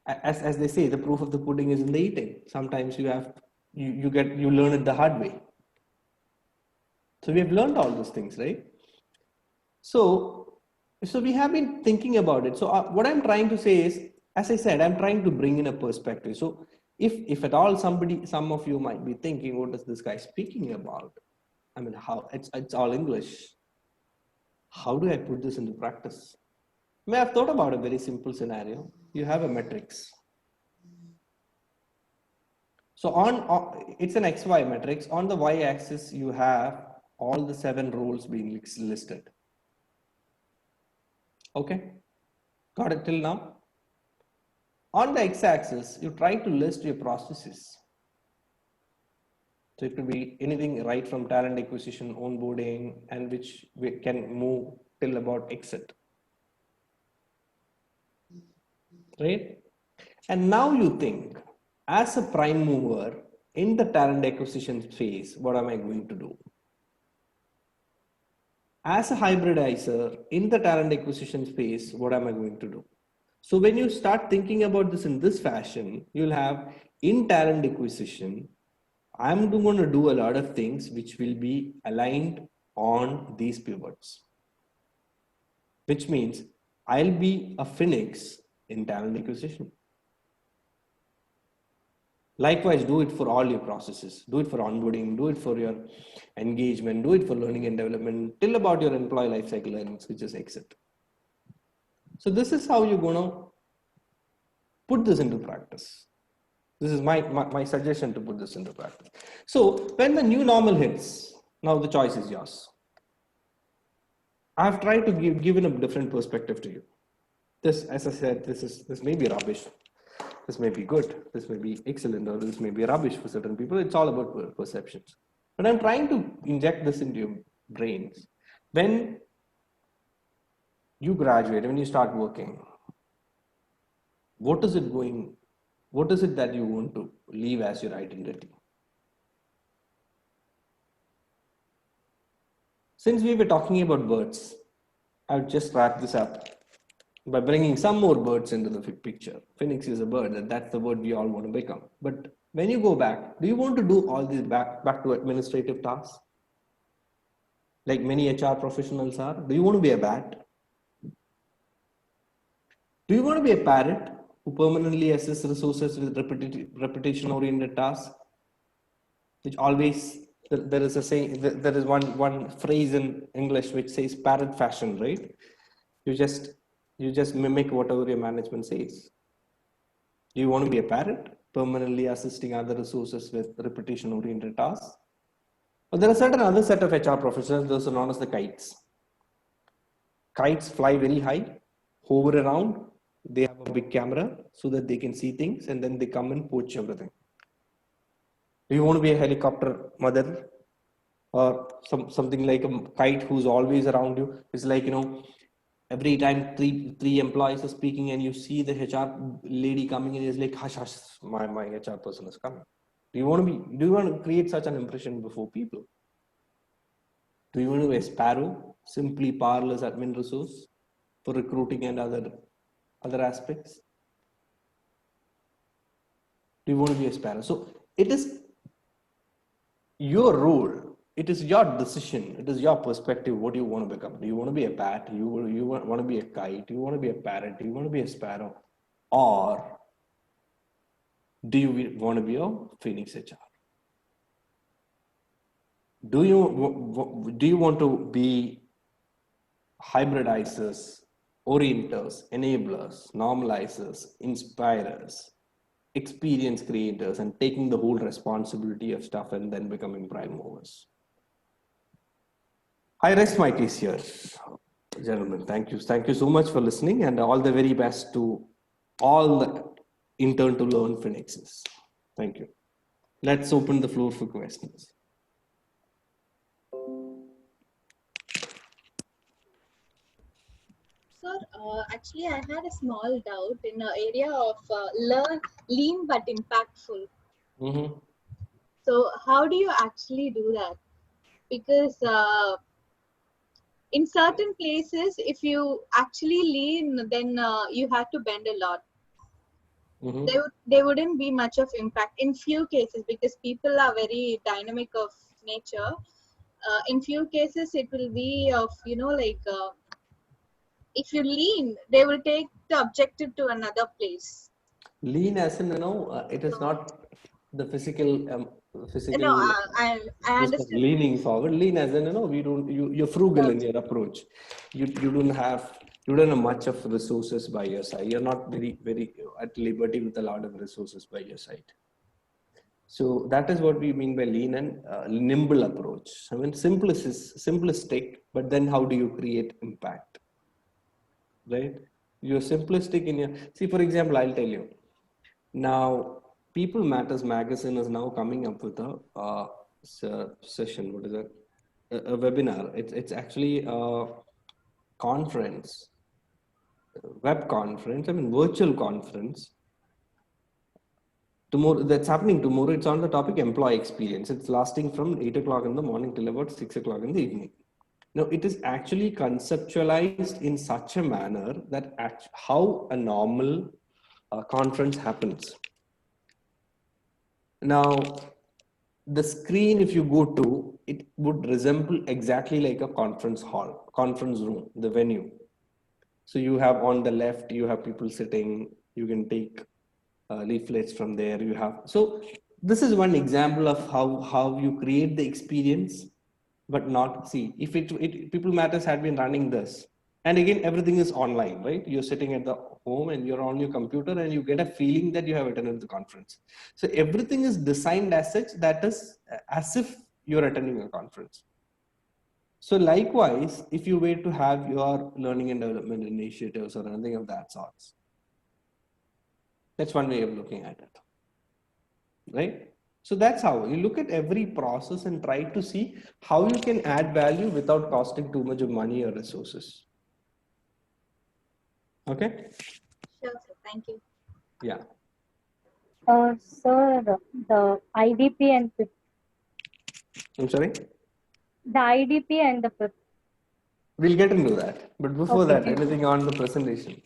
as they say, the proof of the pudding is in the eating. Sometimes you learn it the hard way. So we have learned all those things, right? So we have been thinking about it. So what I'm trying to say is, as I said, I'm trying to bring in a perspective. So if at all some of you might be thinking, what is this guy speaking about? I mean, how it's all English. How do I put this into practice? I mean, I've thought about a very simple scenario. You have a matrix. So it's an XY matrix. On the Y axis, you have all the 7 roles being listed. Okay, got it till now? On the x-axis, you try to list your processes. So it could be anything right from talent acquisition, onboarding, and which we can move till about exit. Right? And now you think, as a prime mover in the talent acquisition phase, what am I going to do? As a hybridizer in the talent acquisition space, what am I going to do? So when you start thinking about this in this fashion, you'll have in talent acquisition, I'm going to do a lot of things which will be aligned on these pivots, which means I'll be a phoenix in talent acquisition. Likewise, do it for all your processes. Do it for onboarding, do it for your engagement, do it for learning and development, till about your employee lifecycle learnings, which is exit. So this is how you're going to put this into practice. This is my suggestion to put this into practice. So when the new normal hits, now the choice is yours. I've tried to given a different perspective to you. This, as I said, this may be rubbish. This may be good, this may be excellent, or this may be rubbish for certain people. It's all about perceptions. But I'm trying to inject this into your brains. When you graduate, when you start working, what is it that you want to leave as your identity? Since we were talking about birds, I'll just wrap this up by bringing some more birds into the picture. Phoenix is a bird, and that's the bird we all want to become. But when you go back, do you want to do all these back to administrative tasks? Like many HR professionals are? Do you want to be a bat? Do you want to be a parrot who permanently assess resources with repetition-oriented tasks? Which always, there is a saying, there is one phrase in English which says parrot fashion, right? You just mimic whatever your management says. Do you want to be a parrot, permanently assisting other resources with repetition-oriented tasks? But there are certain other set of HR professionals, those are known as the kites. Kites fly very high, hover around, they have a big camera so that they can see things, and then they come and poach everything. Do you want to be a helicopter mother, or something like a kite who's always around you? It's like, every time three employees are speaking and you see the HR lady coming in, is like, hush, hush, my HR person is coming. Do you want to create such an impression before people? Do you want to be a sparrow, simply powerless admin resource for recruiting and other aspects? Do you want to be a sparrow? So it is your role. It is your decision. It is your perspective. What do you want to become? Do you want to be a bat? You want to be a kite? Do you want to be a parrot? Do you want to be a sparrow? Or do you want to be a Phoenix HR? Do you want to be hybridizers, orienters, enablers, normalizers, inspirers, experience creators, and taking the whole responsibility of stuff and then becoming prime movers? I rest my case here, gentlemen. Thank you. Thank you so much for listening, and all the very best to all the intern to learn Phoenixes. Thank you. Let's open the floor for questions.
Sir, actually, I had a small doubt in the area of lean but impactful.
Mm-hmm.
So, how do you actually do that? Because in certain places, if you actually lean, then you have to bend a lot.
Mm-hmm.
There wouldn't be much of impact in few cases because people are very dynamic of nature. In few cases, it will be of if you lean, they will take the objective to another place.
Lean as in, it is not the
No,
physical
I
this was
understand.
leaning forward. Lean as in, we don't, you're frugal in your approach. You don't have much of resources by your side. You're not very at liberty with a lot of resources by your side. So that is what we mean by lean and nimble approach. I mean, simplest is simplistic, but then how do you create impact? Right? You're simplistic in your, see, for example, I'll tell you. Now, People Matters magazine is now coming up with a session. What is it? A webinar. It's actually a conference, web conference. I mean, virtual conference. Tomorrow, that's happening tomorrow. It's on the topic employee experience. It's lasting from 8 o'clock in the morning till about 6 o'clock in the evening. Now, it is actually conceptualized in such a manner that how a normal conference happens. Now, the screen, if you go to, it would resemble exactly like a conference hall, conference room, the venue. So you have on the left, you have people sitting, you can take leaflets from there. You have, so this is one example of how you create the experience, but not, see, if People Matters had been running this, and again, everything is online, right? You're sitting at the home and you're on your computer and you get a feeling that you have attended the conference. So everything is designed as such that is as if you're attending a conference. So likewise, if you were to have your learning and development initiatives or anything of that sorts, that's one way of looking at it, right? So that's how you look at every process and try to see how you can add value without costing too much of money or resources. Okay?
Sure, sir. Thank you.
Yeah.
Sir, the IDP and PIP.
I'm sorry?
The IDP and the PIP.
We'll get into that. But before
Okay.
that, anything on the presentation?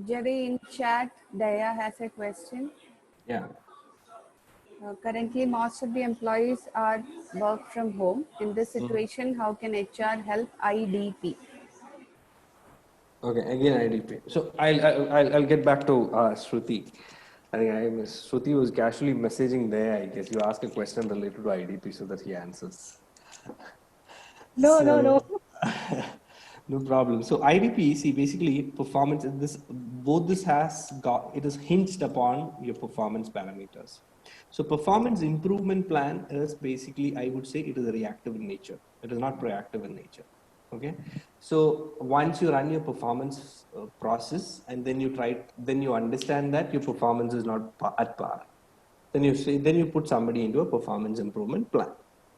Jerry, in chat, Daya has a question.
Yeah.
Currently, most of the employees are work from home. In this situation, how can HR help IDP?
Okay, again IDP. So I'll get back to Shruti. I think Shruti was casually messaging there. I guess you ask a question related to IDP so that he answers.
No.
No problem. So IDP, see, basically performance is this, both this has got, it is hinged upon your performance parameters. So performance improvement plan is basically, I would say it is reactive in nature. It is not proactive in nature. Okay. So once you run your performance process and then you understand that your performance is not at par, then you put somebody into a performance improvement plan.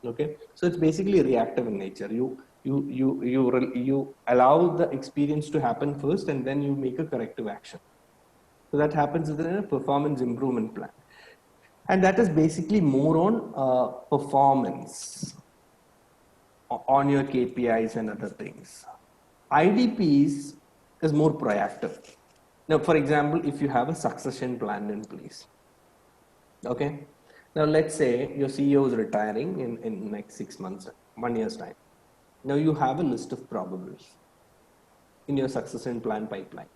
Okay. So it's basically reactive in nature. You allow the experience to happen first and then you make a corrective action. So that happens within a performance improvement plan. And that is basically more on performance on your KPIs and other things. IDPs is more proactive. Now, for example, if you have a succession plan in place, okay. Now, let's say your CEO is retiring in next 6 months, 1 year's time. Now you have a list of probables in your succession plan pipeline.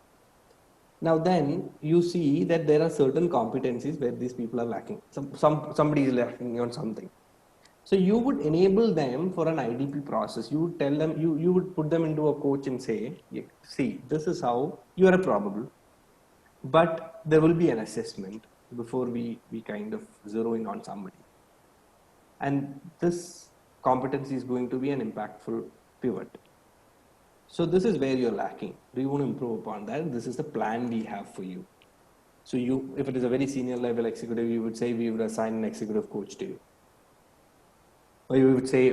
Now then you see that there are certain competencies where these people are lacking. Somebody is lacking on something. So you would enable them for an IDP process. You would tell them, you would put them into a coach and say, see, this is how you are a probable, but there will be an assessment before we kind of zero in on somebody. And this competency is going to be an impactful pivot. So this is where you're lacking. Do you want to improve upon that? This is the plan we have for you. So if it is a very senior level executive, you would say we would assign an executive coach to you. Or you would say,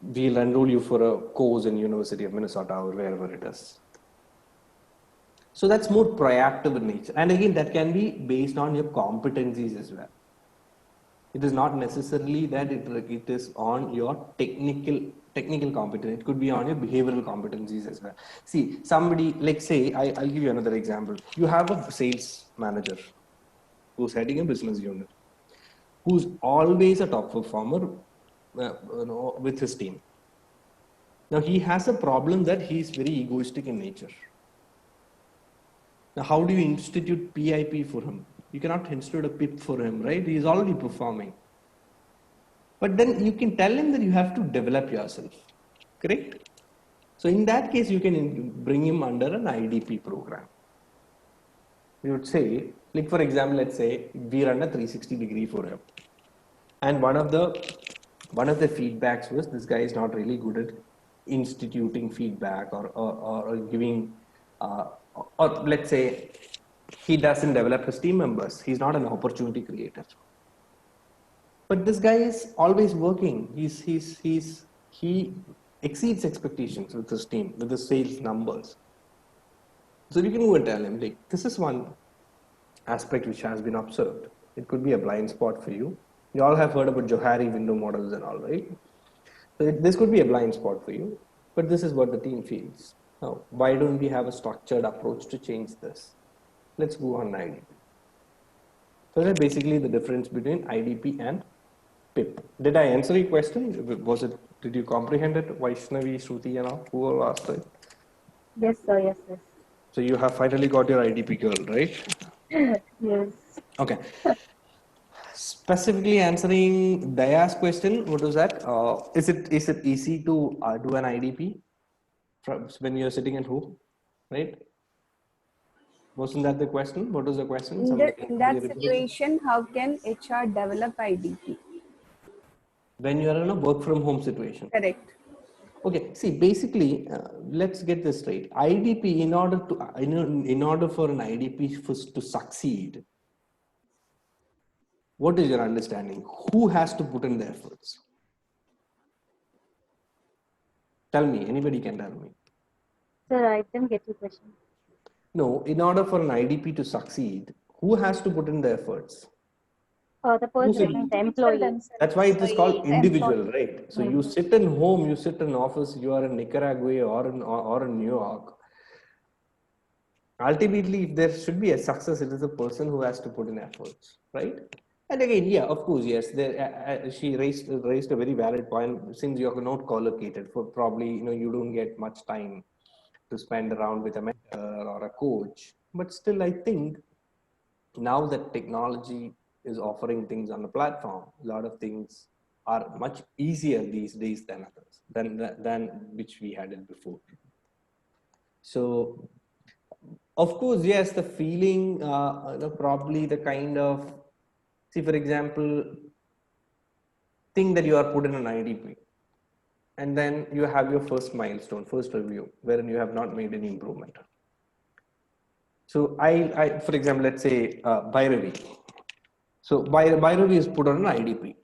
we'll enroll you for a course in University of Minnesota or wherever it is. So that's more proactive in nature. And again, that can be based on your competencies as well. It is not necessarily that it is on your technical competence. It could be on your behavioral competencies as well. See, somebody, like say, I'll give you another example. You have a sales manager who's heading a business unit, who's always a top performer with his team. Now he has a problem that he's very egoistic in nature. Now, how do you institute PIP for him? You cannot institute a PIP for him, right? He is already performing. But then you can tell him that you have to develop yourself, correct? So in that case, you can bring him under an IDP program. You would say, like for example, let's say we run a 360-degree for him. And one of the feedbacks was this guy is not really good at instituting feedback or giving, or let's say he doesn't develop his team members. He's not an opportunity creator. But this guy is always working. He exceeds expectations with his team, with the sales numbers. So you can go and tell him, like, this is one aspect which has been observed. It could be a blind spot for you. You all have heard about Johari window models and all, right? So this could be a blind spot for you, but this is what the team feels. Now, why don't we have a structured approach to change this? Let's go on IDP. So that's basically the difference between IDP and PIP. Did I answer your question? Did you comprehend it? Vaishnavi, Shruti and all, who all asked it?
Yes, sir. Yes, yes.
So you have finally got your IDP girl, right?
Yes.
Okay. Specifically answering Daya's question, what was that? Is it easy to do an IDP when you're sitting at home, right? Wasn't that the question? What was the question?
In that situation, how can HR develop IDP?
When you're in a work from home situation.
Correct.
Okay, see, basically, let's get this straight. IDP, in order for an IDP to succeed, what is your understanding? Who has to put in the efforts? Tell me, anybody can tell me.
Sir, I didn't get your question.
No, in order for an IDP to succeed, who has to put in the efforts?
The person, the employee.
That's why it is called individual, right? So you sit in home, you sit in office, you are in Nicaragua or in New York. Ultimately, if there should be a success, it is the person who has to put in efforts, right? And again, yeah, of course, yes. She raised a very valid point. Since you are not collocated, for probably you don't get much time to spend around with a mentor or a coach. But still, I think now that technology is offering things on the platform, a lot of things are much easier these days than others, than which we had it before. So, of course, yes, the feeling, probably the kind of, see, for example, think that you are put in an IDP and then you have your first milestone, first review, wherein you have not made any improvement. So I for example, let's say Bhairavi. So Bhairavi is put on an IDP.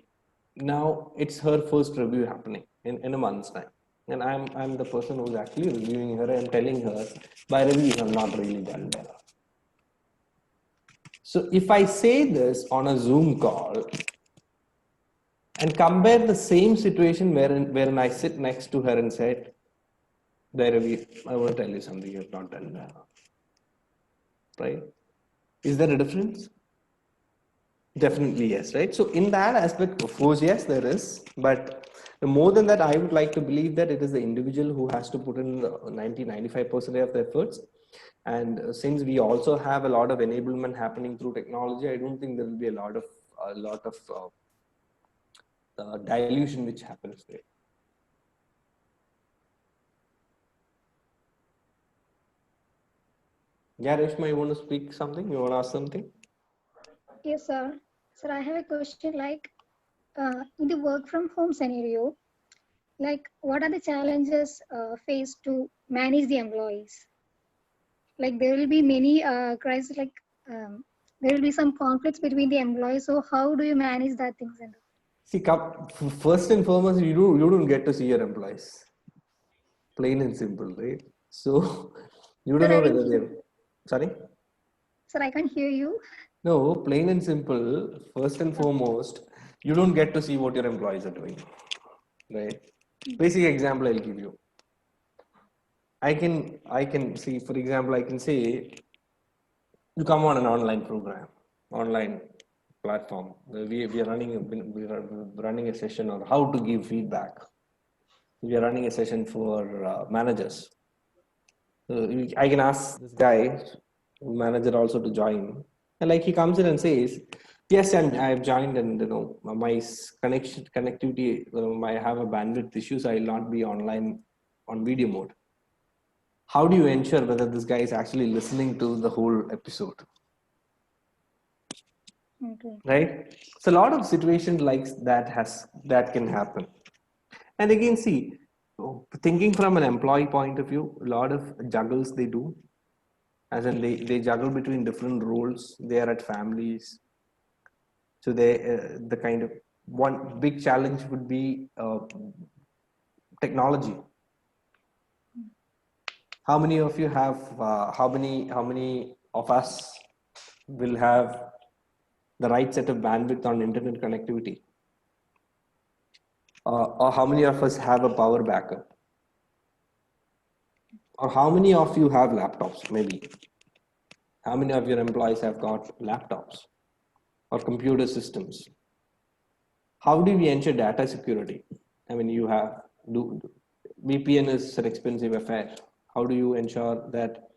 Now it's her first review happening in a month's time. And I'm the person who's actually reviewing her and telling her, Bhairavi, you have not really done well. So if I say this on a Zoom call and compare the same situation wherein I sit next to her and said, Bhairavi, I want to tell you something you have not done well. Right? Is there a difference? Definitely yes, right? So in that aspect, of course, yes, there is. But more than that, I would like to believe that it is the individual who has to put in 90-95% of the efforts. And since we also have a lot of enablement happening through technology, I don't think there will be a lot of dilution which happens there. Yeah, Reshma, you want to speak something? You want to ask something?
Yes, sir. Sir, I have a question like in the work from home scenario, like what are the challenges faced to manage the employees? Like there will be many crises, like there will be some conflicts between the employees. So how do you manage that things?
See, first and foremost, you don't get to see your employees. Plain and simple, right? So you don't know whether they're sorry.
Sir, I can't hear you.
No, plain and simple. First and foremost, you don't get to see what your employees are doing, right? Basic example I'll give you. I can see, for example, I can say you come on an online program, online platform. We are running a session on how to give feedback. We are running a session for managers. I can ask this guy, manager, also to join. And like he comes in and says, yes, I've joined, and my connectivity, I have a bandwidth issue, so I'll not be online on video mode. How do you ensure whether this guy is actually listening to the whole episode?
Okay.
Right? So a lot of situations like that can happen. And again, see, thinking from an employee point of view, a lot of juggles they do. As in they juggle between different roles. They are at families. So the kind of one big challenge would be technology. How many of you have, how many of us will have the right set of bandwidth on internet connectivity? Or how many of us have a power backup? Or how many of you have laptops, maybe? How many of your employees have got laptops or computer systems? How do we ensure data security? I mean, VPN is an expensive affair. How do you ensure that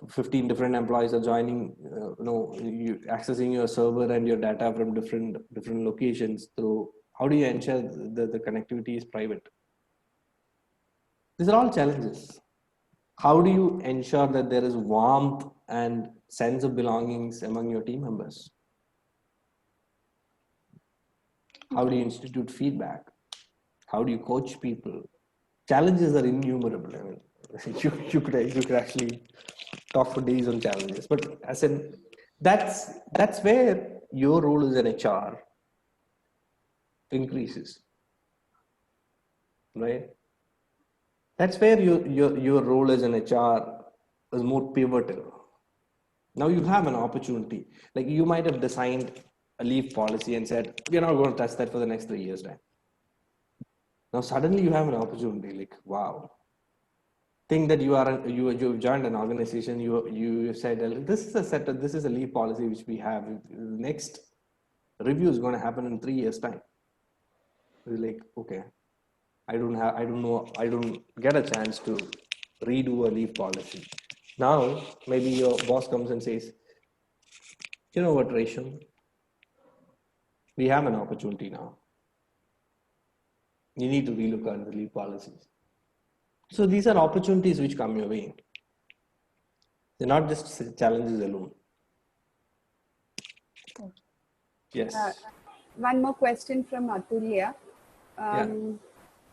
15 different employees are joining, you accessing your server and your data from different locations through? How do you ensure the connectivity is private? These are all challenges. How do you ensure that there is warmth and sense of belongings among your team members? How do you institute feedback? How do you coach people? Challenges are innumerable. I mean, you could actually talk for days on challenges. But as in, that's where your role as an HR increases, right? That's where your role as an HR is more pivotal. Now you have an opportunity. Like you might have designed a leave policy and said, we're not going to touch that for the next 3 years, right? Now suddenly you have an opportunity. Like, wow. Think that you've joined an organization. You said, this is a leave policy which we have. The next review is going to happen in 3 years' time. You're like, okay. I don't get a chance to redo a leave policy. Now, maybe your boss comes and says, you know what, Rachel? We have an opportunity now. You need to relook at the leave policies. So these are opportunities which come your way. They're not just challenges alone. Yes.
One more question from Atulya.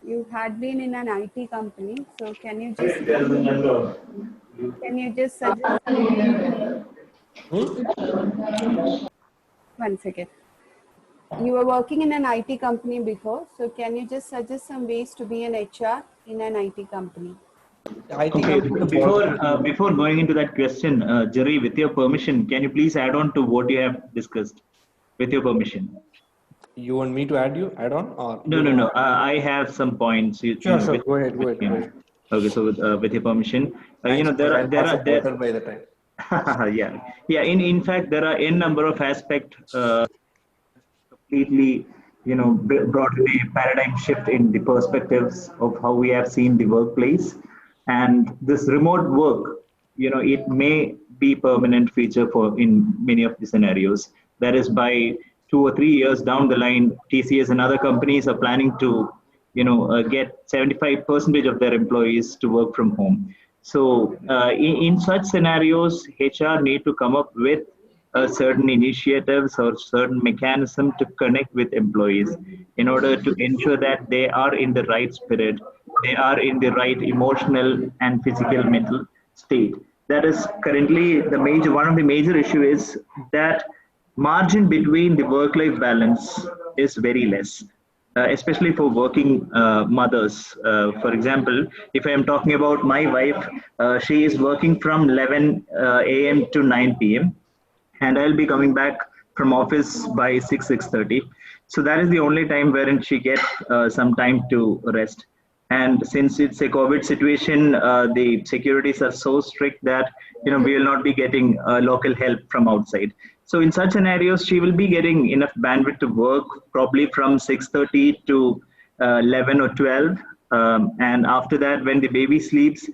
You had been in an IT company, so can you just suggest? One second. You were working in an IT company before, so can you just suggest some ways to be an HR in an IT company?
Okay, before going into that question, Jerry, with your permission, can you please add on to what you have discussed? With your permission.
You want me to add on? Or
No. I have some points.
Sure. Go ahead.
Okay, so with your permission, there are
by the time.
yeah. In fact, there are n number of aspects. Completely, brought in a paradigm shift in the perspectives of how we have seen the workplace, and this remote work. It may be permanent feature in many of the scenarios. That is, by 2 or 3 years down the line, TCS and other companies are planning to, get 75% of their employees to work from home. So in such scenarios, HR need to come up with certain initiatives or certain mechanism to connect with employees in order to ensure that they are in the right spirit, they are in the right emotional and physical mental state. That is currently one of the major issue is that margin between the work-life balance is very less, especially for working mothers. For example, if I am talking about my wife, she is working from 11 a.m. to 9 p.m. and I'll be coming back from office by 6:30. So that is the only time wherein she gets some time to rest. And since it's a COVID situation, the securities are so strict that we will not be getting local help from outside. So in such scenarios, she will be getting enough bandwidth to work probably from 6:30 to 11 or 12. And after that, when the baby sleeps,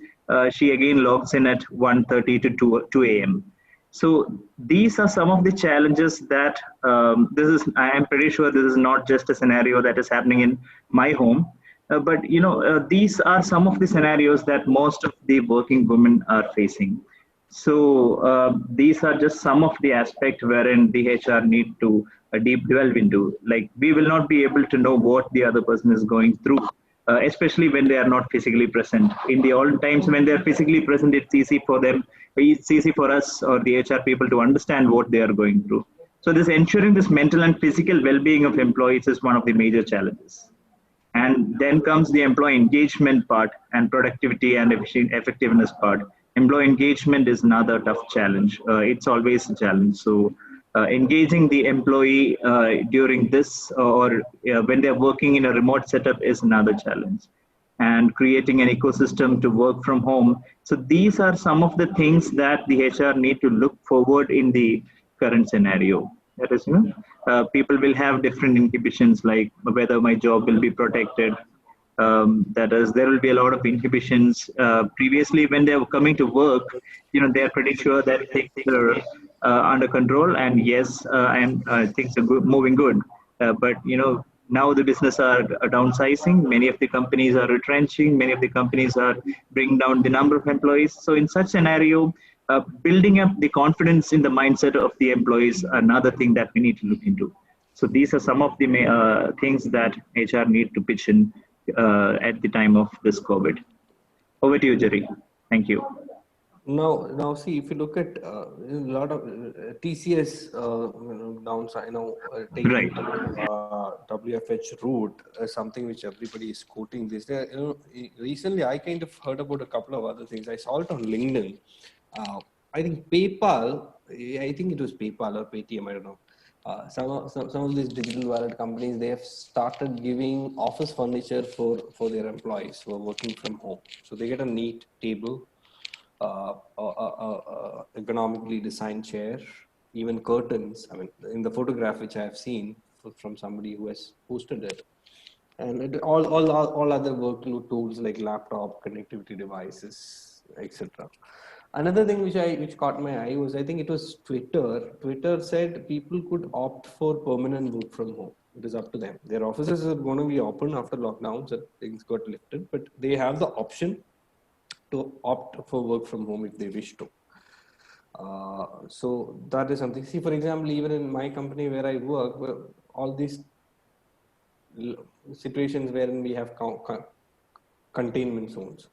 she again logs in at 1:30 to 2 a.m. So these are some of the challenges that I am pretty sure this is not just a scenario that is happening in my home, but these are some of the scenarios that most of the working women are facing. So these are just some of the aspects wherein the HR need to deep delve into. Like, we will not be able to know what the other person is going through, especially when they are not physically present. In the old times, when they are physically present, it's easy for them. It's easy for us or the HR people to understand what they are going through. So this ensuring this mental and physical well-being of employees is one of the major challenges. And then comes the employee engagement part and productivity and effectiveness part. Employee engagement is another tough challenge. It's always a challenge. So engaging the employee during this or when they're working in a remote setup is another challenge. And creating an ecosystem to work from home. So these are some of the things that the HR need to look forward in the current scenario. That is, people will have different inhibitions, like whether my job will be protected. That is, there will be a lot of inhibitions. Previously, when they were coming to work, they are pretty sure that things are under control. And yes, things are moving good. But now the business are downsizing. Many of the companies are retrenching. Many of the companies are bringing down the number of employees. So in such scenario, building up the confidence in the mindset of the employees, another thing that we need to look into. So these are some of the things that HR need to pitch in at the time of this COVID. Over to you, Jerry. Thank you.
Now, see, if you look at a lot of TCS downside, taking
Right.
WFH route, something which everybody is quoting this. Recently, I kind of heard about a couple of other things. I saw it on LinkedIn. I think PayPal, I think it was PayPal or Paytm, I don't know. Some of these digital wallet companies, they have started giving office furniture for their employees who are working from home. So they get a neat table, economically designed chair, even curtains. I mean, in the photograph which I have seen from somebody who has posted it, and all other workload tools like laptop, connectivity devices, etc. Another thing which caught my eye was, I think it was Twitter. Twitter said people could opt for permanent work from home. It is up to them. Their offices are going to be open after lockdowns and things got lifted, but they have the option to opt for work from home if they wish to. So that is something. See, for example, even in my company where I work, all these situations wherein we have containment zones,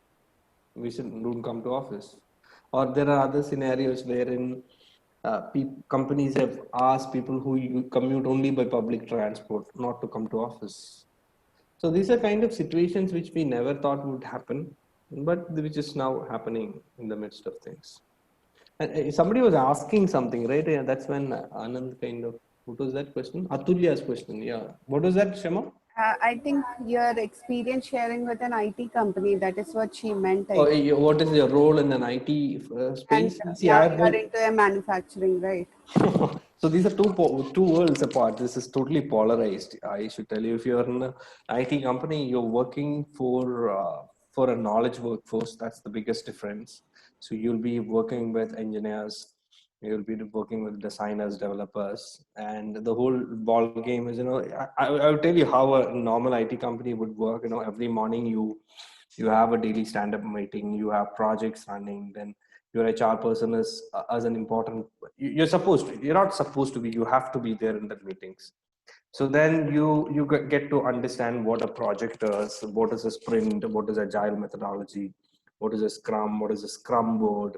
we don't come to office. Or there are other scenarios wherein companies have asked people who commute only by public transport not to come to office. So these are kind of situations which we never thought would happen, but which is now happening in the midst of things. And somebody was asking something, right? Yeah, that's when Anand kind of, what was that question? Atulya's question, yeah. What was that, Shema?
I think your experience sharing with an IT company, that is what she meant.
What is your role in an IT space?
And
See,
you are into a manufacturing, right?
So these are two worlds apart. This is totally polarized. I should tell you, if you're in an IT company, you're working for a knowledge workforce. That's the biggest difference. So you'll be working with engineers, you'll be working with designers, developers, and the whole ball game is, I'll tell you how a normal IT company would work. Every morning you have a daily stand-up meeting, you have projects running, then your HR person is as an important, you're not supposed to be, you have to be there in the meetings. So then you get to understand what a project is, what is a sprint, what is agile methodology, what is a scrum, what is a scrum board,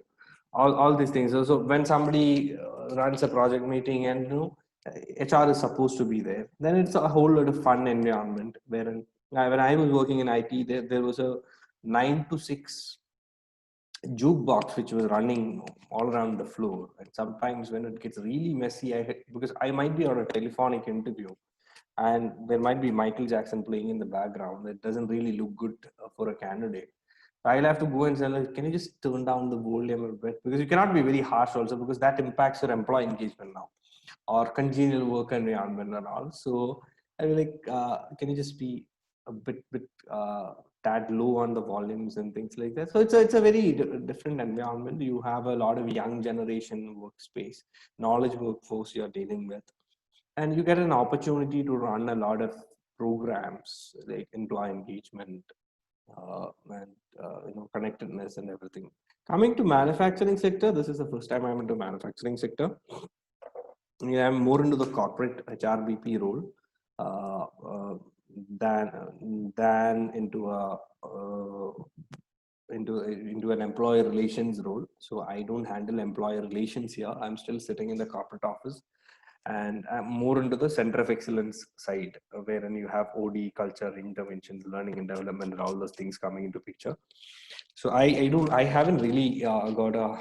all these things. So when somebody runs a project meeting and HR is supposed to be there. Then it's a whole lot of fun environment wherein when I was working in IT, there was a 9 to 6 jukebox which was running all around the floor. And sometimes when it gets really messy, because I might be on a telephonic interview and there might be Michael Jackson playing in the background, that doesn't really look good for a candidate. I'll have to go and say, like, can you just turn down the volume a bit? Because you cannot be very harsh also, because that impacts your employee engagement now, or congenial work environment and all. So I mean, like, can you just be a bit tad low on the volumes and things like that? So it's a very different environment. You have a lot of young generation workspace, knowledge workforce you're dealing with, and you get an opportunity to run a lot of programs like employee engagement and connectedness and everything. Coming to manufacturing sector, this is the first time I'm into manufacturing sector. Yeah, I'm more into the corporate HRBP role than into an employer relations role. So I don't handle employer relations here. I'm still sitting in the corporate office, and I'm more into the center of excellence side, wherein you have OD, culture, interventions, learning and development, and all those things coming into picture. So I haven't really got a lot of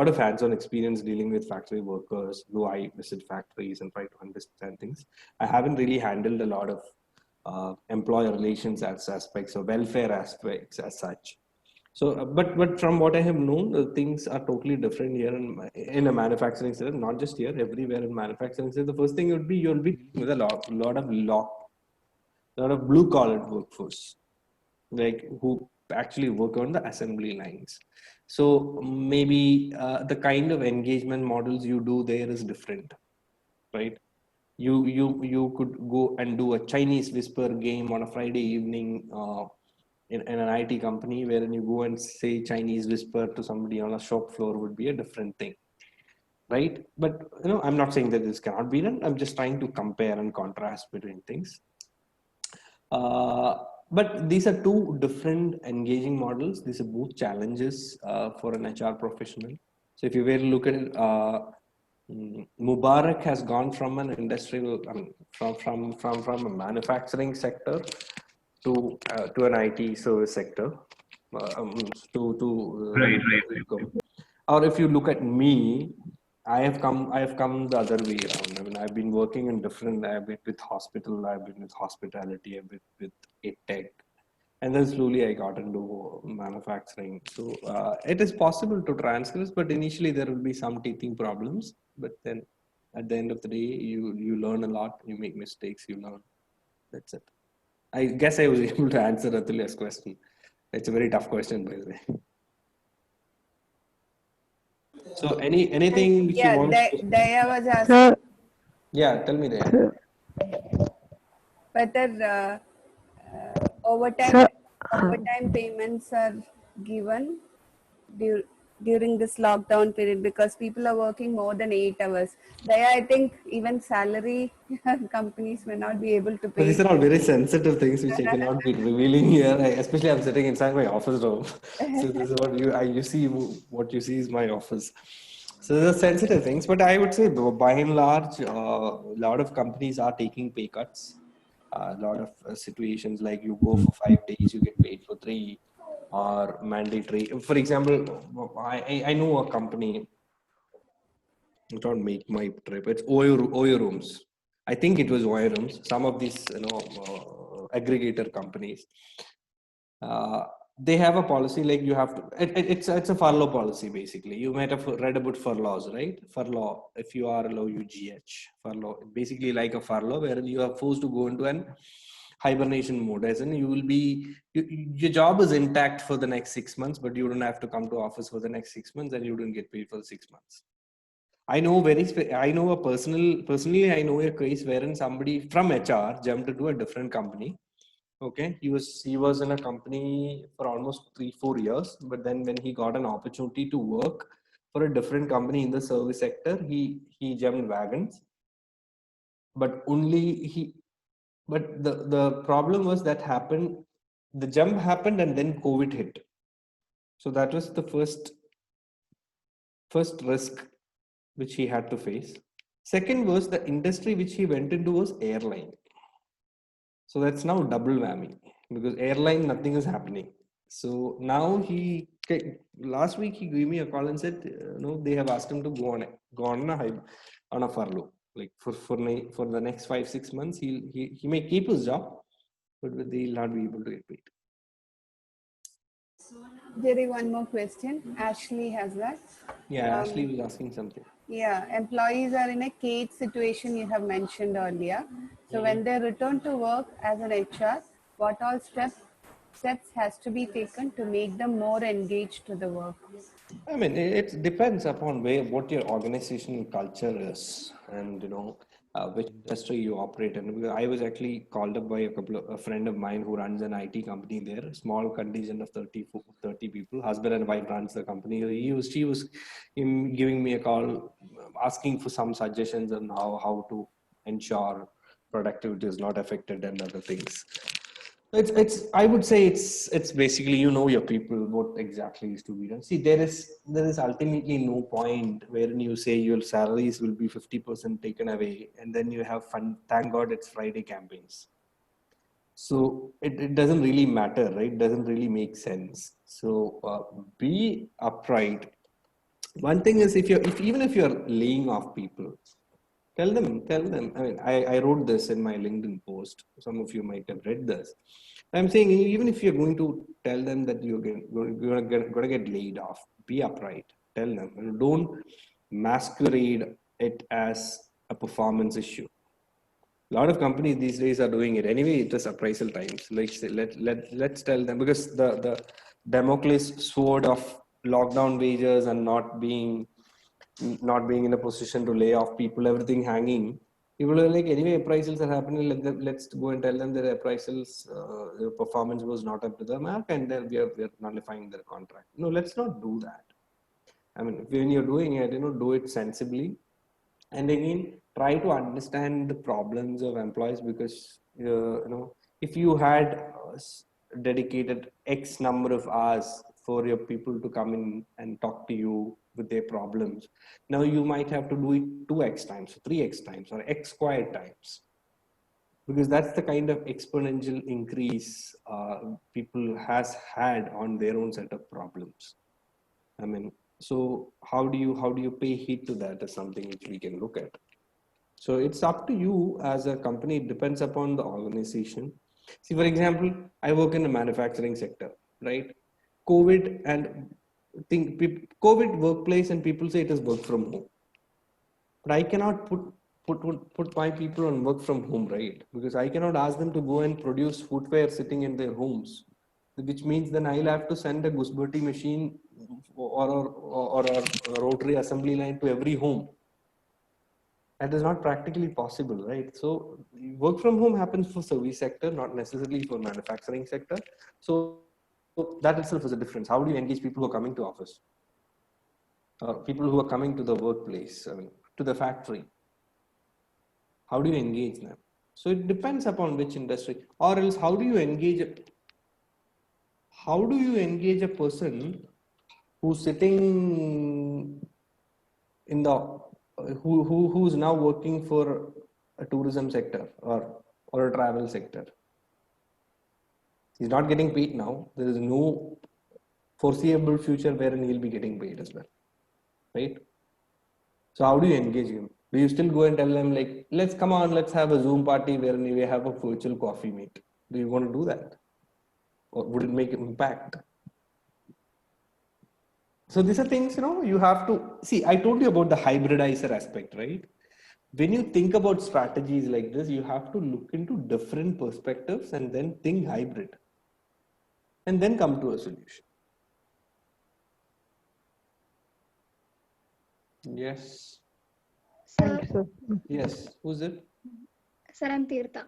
hands-on experience dealing with factory workers, though I visit factories and try to understand things. I haven't really handled a lot of employer relations aspects or welfare aspects as such. So, but from what I have known, things are totally different here in a manufacturing sector, not just here, everywhere in manufacturing sector. The first thing would be you'll be with a lot of blue collar workforce, like who actually work on the assembly lines. So maybe the kind of engagement models you do there is different, right? You could go and do a Chinese whisper game on a Friday evening in an IT company, wherein you go and say Chinese whisper to somebody on a shop floor would be a different thing, right? But I'm not saying that this cannot be done. I'm just trying to compare and contrast between things. But these are two different engaging models. These are both challenges for an HR professional. So if you were to look at it, Mubarak has gone from an industrial, from a manufacturing sector to an IT service sector.
Right.
Or if you look at me, I have come the other way around. I mean, I've been working in different. I've been with hospital. I've been with hospitality. I've been with tech, and then slowly I got into manufacturing. So it is possible to transgress, but initially there will be some teething problems. But then, at the end of the day, you learn a lot. You make mistakes. You learn. That's it. I guess I was able to answer Atulya's question. It's a very tough question, by the way. So anything which you want
Daya was asking
Yeah, tell me that.
whether overtime payments are given during this lockdown period, because people are working more than 8 hours. I think even salary companies may not be able to
But
pay.
these are all very sensitive things which I cannot be revealing here. Especially I'm sitting inside my office room. So this is what you see. What you see is my office. So these are sensitive things. But I would say by and large, a lot of companies are taking pay cuts. A lot of situations like you go for 5 days, you get paid for 3, or mandatory. For example, I know a company. I don't make my trip. It's Oyo Rooms. I think it was Oyo Rooms. Some of these, aggregator companies, they have a policy like you have to. It's a furlough policy basically. You might have read about furloughs, right? Furlough. If you are LOUGH, furlough, basically like a furlough where you are forced to go into an hibernation mode, as in you will be your job is intact for the next 6 months, but you don't have to come to office for the next 6 months, and you don't get paid for the 6 months. I know personally, I know a case wherein somebody from HR jumped into a different company. Okay, he was in a company for almost 3-4 years, but then when he got an opportunity to work for a different company in the service sector, he jumped wagons. But the problem was that happened. The jump happened, and then COVID hit. So that was the first risk which he had to face. Second was the industry which he went into was airline. So that's now double whammy because airline, nothing is happening. So now last week he gave me a call and said, no, they have asked him to go on a furlough. Like for the next 5-6 months, he may keep his job, but they'll not be able to get paid.
Jerry, one more question. Ashley has that.
Yeah, Ashley was asking something.
Yeah, employees are in a cage situation you have mentioned earlier. So when they return to work as an HR, what all steps has to be taken to make them more engaged to the work?
I mean, it depends upon what your organizational culture is, and which industry you operate in. Because I was actually called up by a friend of mine who runs an IT company there, a small contingent of 30 people. Husband and wife runs the company. She was giving me a call, asking for some suggestions on how to ensure productivity is not affected and other things. I would say it's basically your people, what exactly is to be done. See, there is ultimately no point wherein you say your salaries will be 50% taken away and then you have fun. Thank God it's Friday campaigns. So it doesn't really matter, right? It doesn't really make sense. So be upright. One thing is even if you're laying off people, tell them. I mean, I wrote this in my LinkedIn post. Some of you might have read this. I'm saying even if you're going to tell them that you're going to get laid off, be upright. Tell them. And don't masquerade it as a performance issue. A lot of companies these days are doing it. Anyway, it is appraisal times. Let's tell them, because the Damocles sword of lockdown wages and not being in a position to lay off people, everything hanging. People are like, anyway, appraisals are happening. Let's go and tell them that appraisals, their performance was not up to the mark, and then we are nullifying their contract. No, let's not do that. I mean, when you're doing it, do it sensibly, and again, try to understand the problems of employees, because if you had dedicated X number of hours for your people to come in and talk to you with their problems, now you might have to do it 2x times, 3x times, or x squared times, because that's the kind of exponential increase people has had on their own set of problems. I mean, so how do you pay heed to that is something which we can look at. So it's up to you as a company. It depends upon the organization. See, for example, I work in the manufacturing sector, right? COVID workplace, and people say it is work from home. But I cannot put my people on work from home, right? Because I cannot ask them to go and produce footwear sitting in their homes, which means then I'll have to send a Gusberti machine or a rotary assembly line to every home. That is not practically possible, right? So work from home happens for service sector, not necessarily for manufacturing sector. So that itself is a difference. How do you engage people who are coming to office? People who are coming to the workplace, I mean, to the factory. How do you engage them? So it depends upon which industry, or else how do you engage a person who's sitting in the who's now working for a tourism sector or a travel sector? He's not getting paid now. There is no foreseeable future wherein he'll be getting paid as well, right? So how do you engage him? Do you still go and tell them like, let's have a Zoom party wherein we have a virtual coffee meet? Do you want to do that? Or would it make an impact? So these are things, you have to see. I told you about the hybridizer aspect, right? When you think about strategies like this, you have to look into different perspectives and then think hybrid, and then come to a solution. Yes.
Sir,
Yes. Who's it?
sir, I'm Tirtha.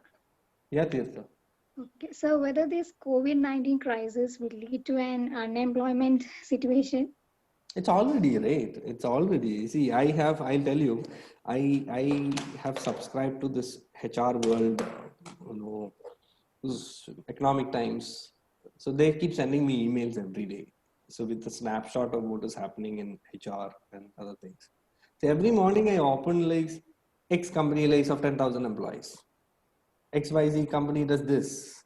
Yeah, Tirtha.
Okay, so whether this COVID-19 crisis will lead to an unemployment situation?
It's already, right? It's already. See, I'll tell you, I have subscribed to this HR World, this Economic Times. So they keep sending me emails every day. So with the snapshot of what is happening in HR and other things. So every morning I open like X company lays off 10,000 employees. XYZ company does this,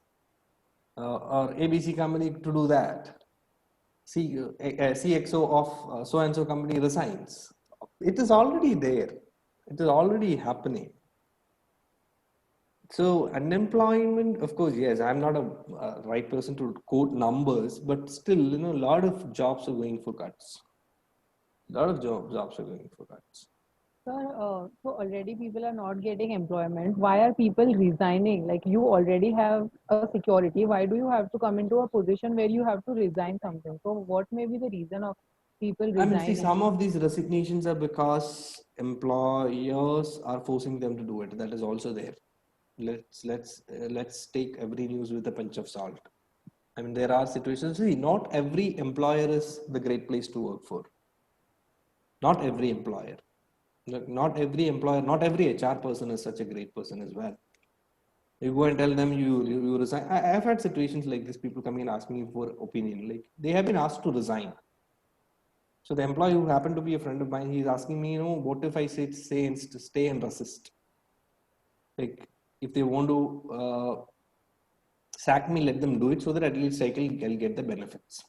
or ABC company to do that. CXO of so and so company resigns. It is already there. It is already happening. So unemployment, of course, yes, I'm not a right person to quote numbers, but still, you know, a lot of jobs are going for cuts. A lot of jobs are going for cuts.
Sir, so already people are not getting employment. Why are people resigning? Like you already have a security. Why do you have to come into a position where you have to resign something? So what may be the reason of people
I mean, see,
resigning?
some of these resignations are because employers are forcing them to do it. That is also there. Let's take every news with a pinch of salt. I mean, there are situations. See, not every employer is the great place to work for. Not every employer. Not every employer, not every HR person is such a great person as well. You go and tell them you resign. I've had situations like this, people coming and asking me for opinion. Like they have been asked to resign. So the employee who happened to be a friend of mine, he's asking me, you know, what if I stay and resist? Like if they want to sack me, let them do it so that at least I'll get the benefits.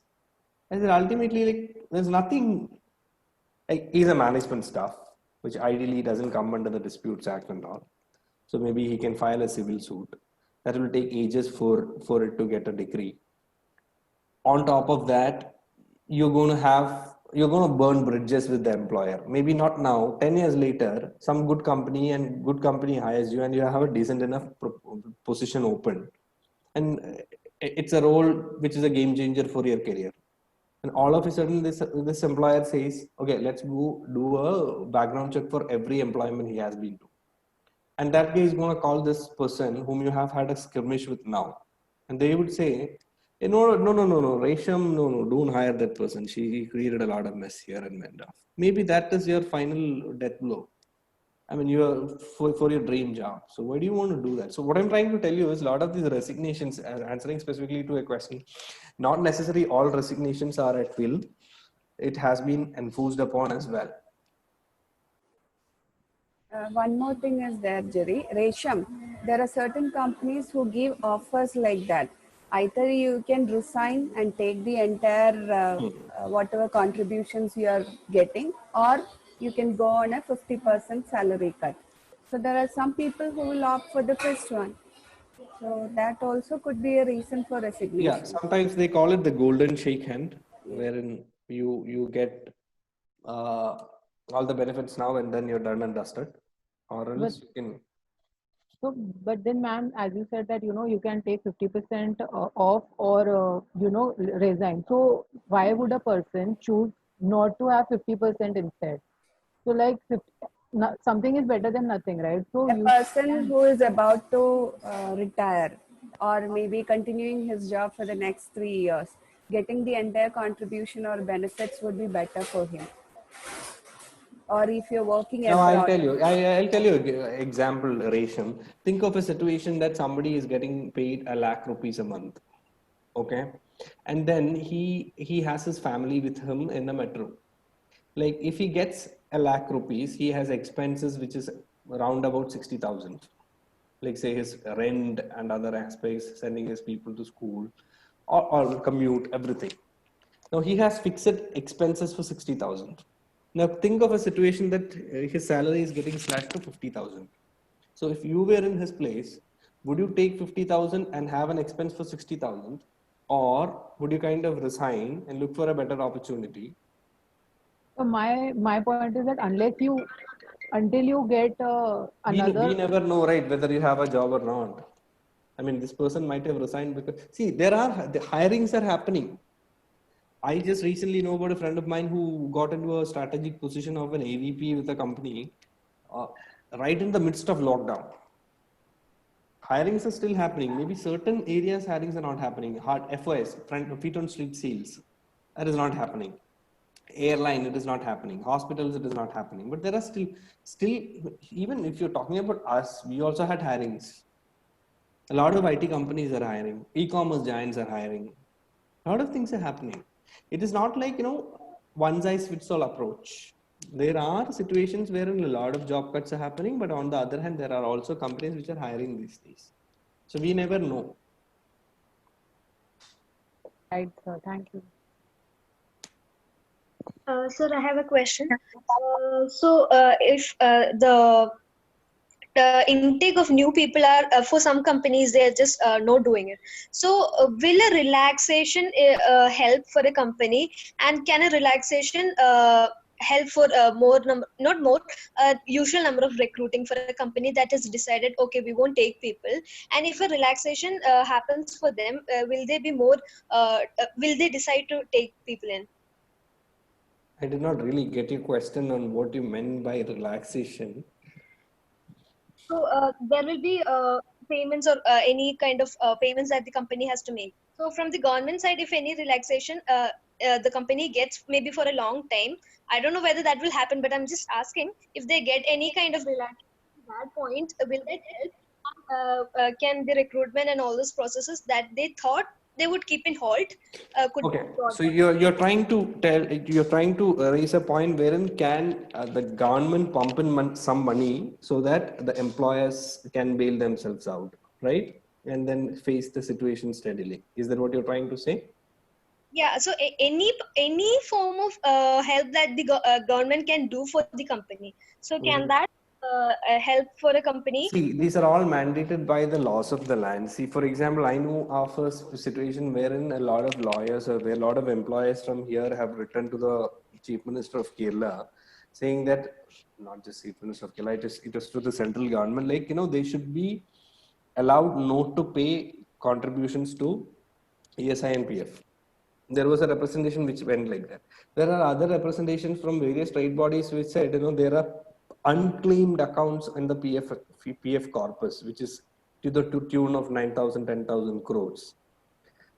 I said ultimately, like there's nothing. Like he's a management staff, which ideally doesn't come under the Disputes Act and all. So maybe he can file a civil suit. That will take ages for it to get a decree. On top of that, you're going to burn bridges with the employer. Maybe not now, 10 years later, some good company hires you and you have a decent enough position open. And it's a role which is a game changer for your career. And all of a sudden, this employer says, okay, let's go do a background check for every employment he has been to. And that guy is going to call this person whom you have had a skirmish with now. And they would say, hey, no, Resham, no, don't hire that person. She created a lot of mess here and went off. Maybe that is your final death blow. I mean, you are for your dream job. So why do you want to do that? So what I'm trying to tell you is a lot of these resignations, answering specifically to a question, not necessarily all resignations are at will. It has been enforced upon as well.
One more thing is there, Jerry. Resham, there are certain companies who give offers like that. Either you can resign and take the entire whatever contributions you are getting, or you can go on a 50% salary cut. So there are some people who will opt for the first one. So that also could be a reason for resignation.
Yeah, sometimes they call it the golden shake hand, wherein you get all the benefits now and then you're done and dusted, or else you can.
So, but then, ma'am, as you said that, you know, you can take 50% off or, you know, resign. So why would a person choose not to have 50% instead? So like something is better than nothing, right? So
a person who is about to retire or maybe continuing his job for the next 3 years, getting the entire contribution or benefits would be better for him. Or if you're working
abroad. I'll tell you an example, Resham. Think of a situation that somebody is getting paid ₹1,00,000 a month. Okay. And then he has his family with him in the metro. Like if he gets ₹1,00,000, he has expenses which is around about 60,000. Like say his rent and other aspects, sending his people to school or commute, everything. Now he has fixed expenses for 60,000. Now think of a situation that his salary is getting slashed to 50,000. So if you were in his place, would you take 50,000 and have an expense for 60,000, or would you kind of resign and look for a better opportunity?
So my point is that until you get another.
We never know, right, whether you have a job or not. I mean, this person might have resigned because see, the hirings are happening. I just recently know about a friend of mine who got into a strategic position of an AVP with a company right in the midst of lockdown. Hirings are still happening. Maybe certain areas hirings are not happening. FOS, feet on street sales, that is not happening. Airline, it is not happening. Hospitals, it is not happening. But there are still, even if you're talking about us, we also had hirings. A lot of IT companies are hiring. E-commerce giants are hiring. A lot of things are happening. It is not like, one size fits all approach. There are situations wherein a lot of job cuts are happening, but on the other hand, there are also companies which are hiring these days. So we never know.
Right, sir. Thank you.
Sir, I have a question. If the intake of new people are for some companies, they are just not doing it. So will a relaxation help for a company, and can a relaxation help for more number, not more, usual number of recruiting for a company that has decided, okay, we won't take people, and if a relaxation happens for them, will they be more, will they decide to take people in?
I did not really get your question on what you meant by relaxation.
So there will be payments or any kind of payments that the company has to make. So from the government side, if any relaxation the company gets maybe for a long time, I don't know whether that will happen, but I'm just asking if they get any kind of relaxation at that point, will that help? Can the recruitment and all those processes that they thought they would keep in halt could
Okay,
be brought
so
back?
you're trying to raise a point wherein can the government pump in some money so that the employers can bail themselves out, right? And then face the situation steadily. Is that what you're trying to say?
Yeah, so any form of help that the government can do for the company. So can that help for a company?
See, these are all mandated by the laws of the land. See, for example, I know of a situation wherein a lot of lawyers or where a lot of employers from here have written to the Chief Minister of Kerala saying that, not just Chief Minister of Kerala, it is to the central government, like, they should be allowed not to pay contributions to ESI and PF. There was a representation which went like that. There are other representations from various trade bodies which said, there are unclaimed accounts in the PF corpus, which is to the tune of 9,000, 10,000 crores.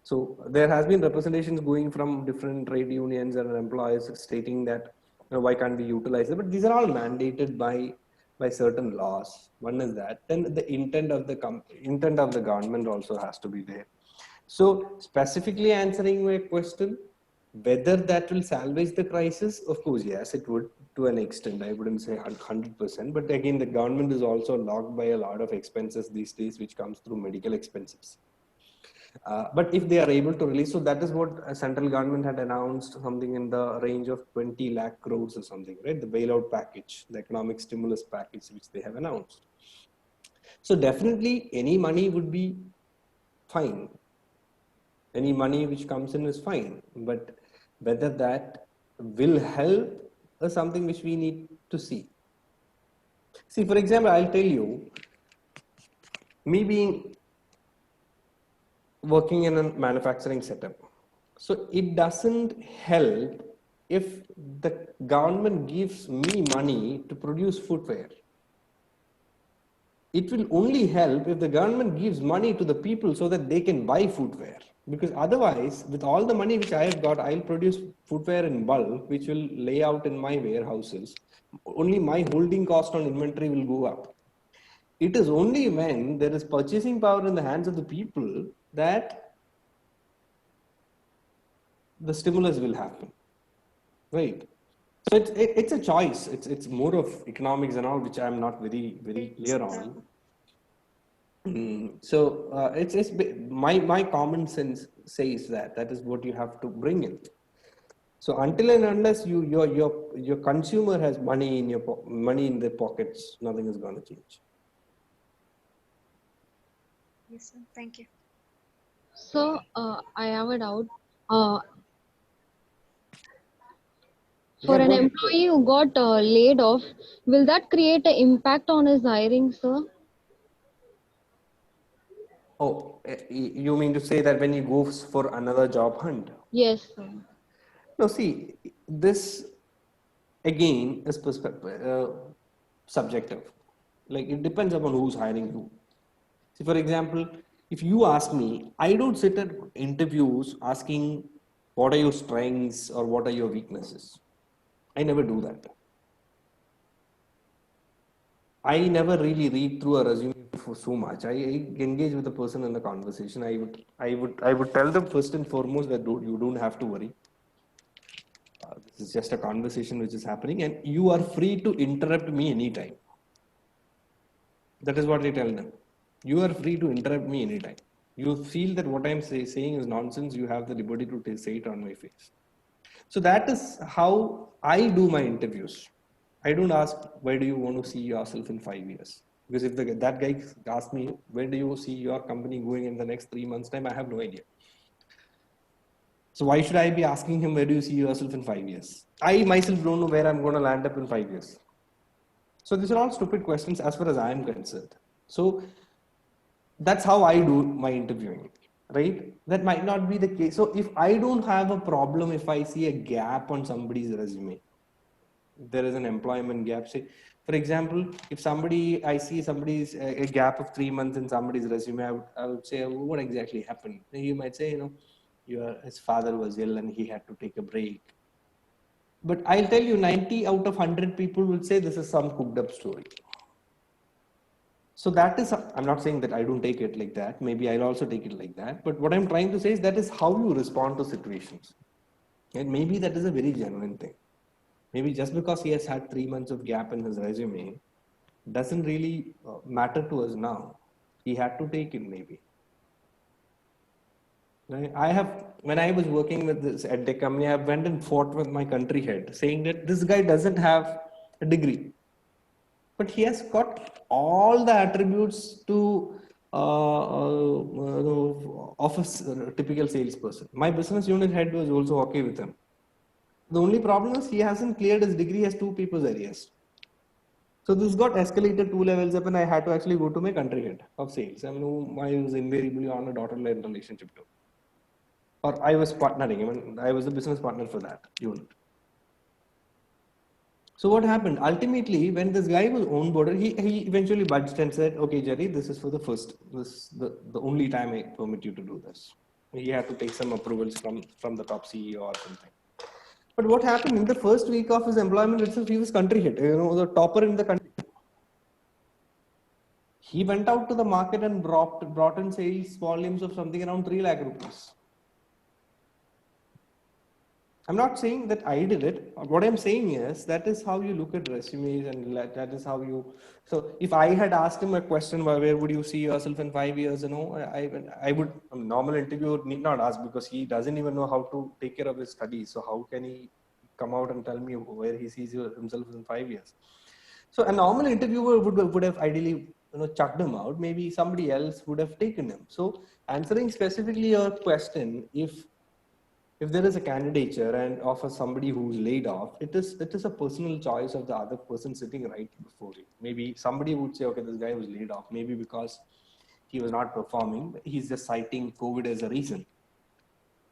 So there has been representations going from different trade unions and employers stating that, why can't we utilize it? But these are all mandated by certain laws. One is that. Then the intent of the government also has to be there. So specifically answering my question, whether that will salvage the crisis, of course, yes, it would to an extent. I wouldn't say 100%, but again, the government is also locked by a lot of expenses these days, which comes through medical expenses. But if they are able to release, so that is what a central government had announced, something in the range of 20 lakh crores or something, right? The bailout package, the economic stimulus package, which they have announced. So definitely any money would be fine. Any money which comes in is fine, but whether that will help is something which we need to see. See, for example, I'll tell you, me being working in a manufacturing setup, so it doesn't help if the government gives me money to produce footwear. It will only help if the government gives money to the people so that they can buy footwear. Because otherwise, with all the money which I have got, I'll produce footwear in bulk, which will lay out in my warehouses. Only my holding cost on inventory will go up. It is only when there is purchasing power in the hands of the people that the stimulus will happen, right? So it's a choice. It's more of economics and all, which I'm not very clear on. So it's my common sense says that is what you have to bring in. So until and unless your consumer has money in their pockets, nothing is going to change.
Yes, sir. Thank you.
So I have a doubt. For an employee who got laid off, will that create an impact on his hiring, sir?
Oh, you mean to say that when he goes for another job hunt?
Yes, sir.
No, see, this again is subjective. Like it depends upon who's hiring who. See, for example, if you ask me, I don't sit at interviews asking what are your strengths or what are your weaknesses. I never do that. I never really read through a resume for so much. I engage with the person in the conversation. I would tell them first and foremost that you don't have to worry. This It's just a conversation which is happening, and you are free to interrupt me anytime. That is what I tell them. You are free to interrupt me anytime. You feel that what I'm saying is nonsense, you have the liberty to say it on my face. So that is how I do my interviews. I don't ask, where do you want to see yourself in 5 years? Because if that guy asks me, where do you see your company going in the next 3 months' time, I have no idea. So why should I be asking him, where do you see yourself in 5 years? I myself don't know where I'm going to land up in 5 years. So these are all stupid questions as far as I am concerned. So that's how I do my interviewing, right? That might not be the case. So if I don't have a problem, if I see a gap on somebody's resume, there is an employment gap. Say, for example, if I see somebody's a gap of 3 months in somebody's resume, I would say, well, what exactly happened? And you might say, his father was ill and he had to take a break. But I'll tell you, 90 out of 100 people will say this is some cooked up story. So that is, I'm not saying that I don't take it like that. Maybe I'll also take it like that. But what I'm trying to say is that is how you respond to situations. And maybe that is a very genuine thing. Maybe just because he has had 3 months of gap in his resume doesn't really matter to us now. He had to take it maybe. When I was working with this EdTech company, I went and fought with my country head saying that this guy doesn't have a degree, but he has got all the attributes to of a typical salesperson. My business unit head was also okay with him. The only problem is he hasn't cleared his degree, he has 2 papers arrears. So this got escalated 2 levels up, and I had to actually go to my country head of sales. I was invariably on a daughter-led relationship too. Or I was partnering, I was the business partner for that unit. So what happened? Ultimately, when this guy was onboarded, he eventually budged and said, okay, Jerry, this is for the only time I permit you to do this. He had to take some approvals from the top CEO or something. But what happened in the first week of his employment itself, he was country hit, the topper in the country. He went out to the market and brought in sales volumes of something around 3 lakh rupees. I'm not saying that I did it. What I'm saying is that is how you look at resumes, and that is how you. So if I had asked him a question, where would you see yourself in 5 years? I would. A normal interviewer need not ask, because he doesn't even know how to take care of his studies. So how can he come out and tell me where he sees himself in 5 years? So a normal interviewer would have ideally chucked him out. Maybe somebody else would have taken him. So answering specifically your question, if there is a candidature and offer somebody who's laid off, it is a personal choice of the other person sitting right before you. Maybe somebody would say, okay, this guy was laid off, maybe because he was not performing, he's just citing COVID as a reason.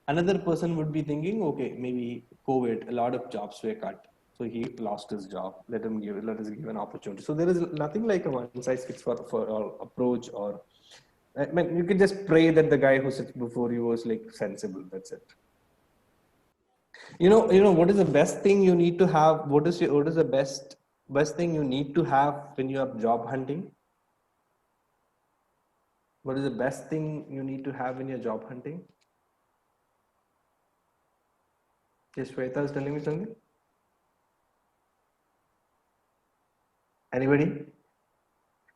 Another person would be thinking, okay, maybe COVID, a lot of jobs were cut, so he lost his job. Let us give an opportunity. So there is nothing like a one size fits for all approach, or I mean, you can just pray that the guy who sits before you was like sensible. That's it. What is the best thing you need to have? What is the best thing you need to have when you are job hunting? What is the best thing you need to have when you're job hunting? Yes, Shweta is telling me something. Anybody?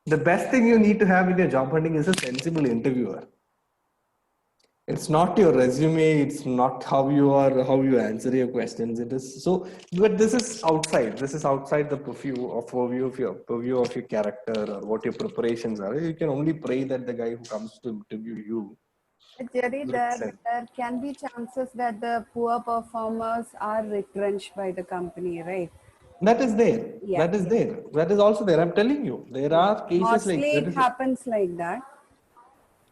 The best thing you need to have in your job hunting is a sensible interviewer. It's not your resume, it's not how you answer your questions. It is so, but this is outside the purview of your character or what your preparations are. You can only pray that the guy who comes to interview you.
Jerry, there can be chances that the poor performers are retrenched by the company, right?
That is there.
Yeah.
That is there. That is also there. I'm telling you, there are cases
Mostly
like that.
it happens like that.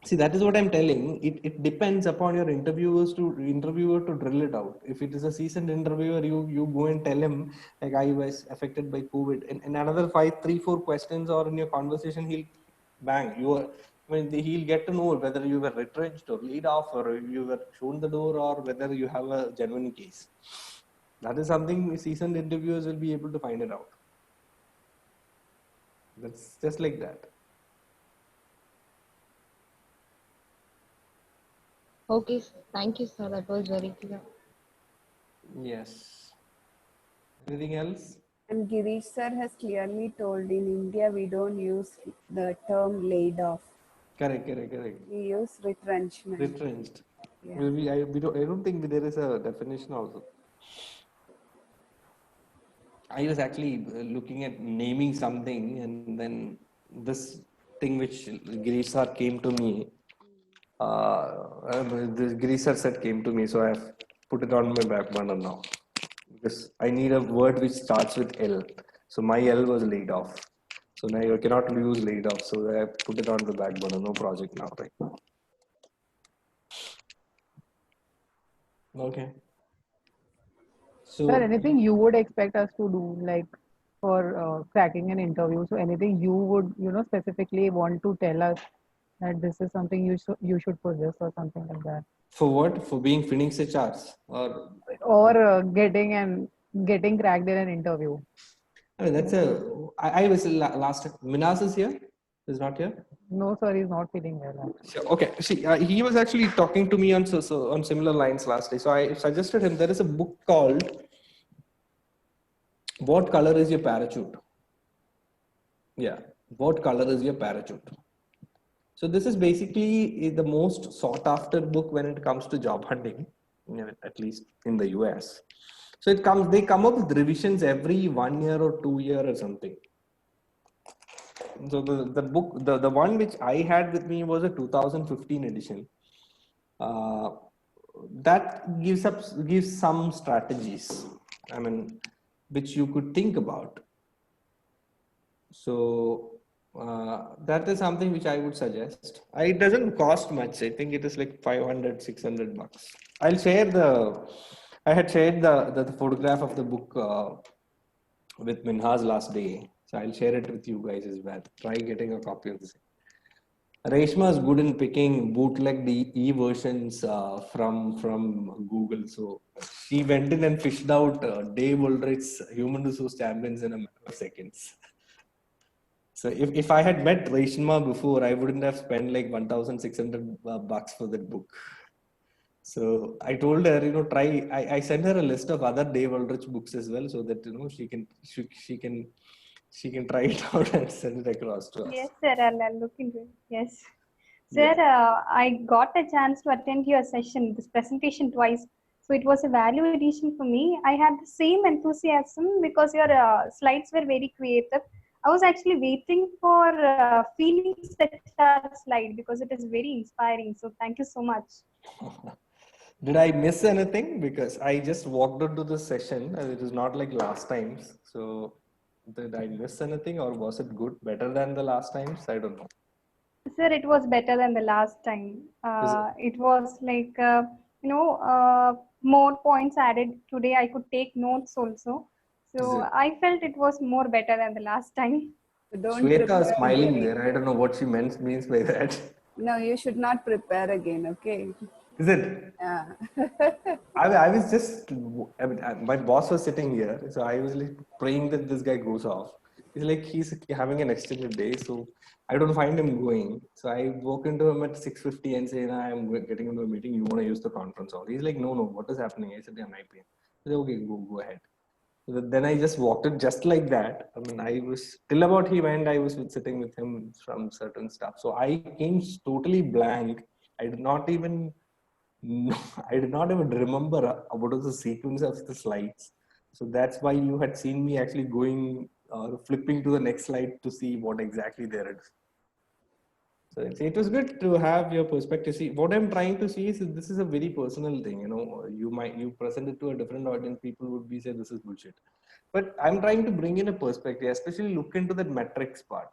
See, that is what I'm telling. It depends upon your interviewer to drill it out. If it is a seasoned interviewer, you go and tell him, like, I was affected by COVID, and another 3-4 questions, or in your conversation, he'll bang. He'll get to know whether you were retrenched or laid off, or you were shown the door, or whether you have a genuine case. That is something seasoned interviewers will be able to find it out. That's just like that.
Okay, thank you, sir. That was very clear.
Yes. Anything else?
And Girish sir has clearly told in India we don't use the term laid off.
Correct, correct, correct.
We use retrenchment.
Retrenched.
Yeah.
I don't think there is a definition also. I was actually looking at naming something, and then this thing which Girish sir came to me, the Girish sir said came to me, so I have put it on my back burner now because I need a word which starts with L. So my L was laid off. So now you cannot use laid off. So I put it on the back burner. No project now, right now. Okay. So
Sir, anything you would expect us to do, like for cracking an interview? So anything you would, specifically want to tell us that this is something you should possess or something like that,
for what? For being Phoenix HRs
or getting cracked in an interview?
I mean, I was last time. Minas is here. Is not here.
No, sir, he's not feeling well.
Sure. Okay. See, he was actually talking to me on on similar lines last day. So I suggested him there is a book called "What Color Is Your Parachute?" Yeah, "What Color Is Your Parachute?" So this is basically the most sought after book when it comes to job hunting, at least in the US. So they come up with revisions every 1 year or 2 year or something. So the book, the one which I had with me was a 2015 edition. That gives some strategies, I mean, which you could think about. So that is something which I would suggest. It doesn't cost much. I think it is like 500, 600 bucks. I'll share I had shared the photograph of the book with Minhas last day. So I'll share it with you guys as well. Try getting a copy of this. Reshma is good in picking bootleg e-versions from Google. So she went in and fished out Dave Ulrich's Human Resource Champions in a matter of seconds. So if I had met Reshma before, I wouldn't have spent like 1,600 bucks for that book. So I told her, try. I sent her a list of other Dave Ulrich books as well, so that she can try it out and send it across to us.
Yes, sir. I'll look into it. Yes, sir. I got a chance to attend your session, this presentation twice. So it was a value addition for me. I had the same enthusiasm because your slides were very creative. I was actually waiting for Phoenix slide because it is very inspiring. So thank you so much.
Did I miss anything? Because I just walked into the session and it is not like last times. So did I miss anything or was it good, better than the last times? I don't know.
Sir, it was better than the last time. It was like, more points added. Today I could take notes also. So I felt it was more better than the last time.
Shweta is smiling there. I don't know what she means by that.
No, you should not prepare again, okay?
Is it?
Yeah.
I was just, my boss was sitting here. So I was like praying that this guy goes off. He's having an extended day. So I don't find him going. So I walk into him at 6:50 and say, I'm getting into a meeting. You want to use the conference hall? He's like, no, what is happening? I said, yeah, 9 p.m. I said, okay, go ahead. So then I just walked it just like that. I mean, I was till about he went, I was sitting with him from certain stuff. So I came totally blank. I did not even remember what was the sequence of the slides. So that's why you had seen me actually going flipping to the next slide to see what exactly there is. So it was good to have your perspective. See, what I'm trying to see is this is a very personal thing. You present it to a different audience, people would be say this is bullshit. But I'm trying to bring in a perspective, especially look into that metrics part,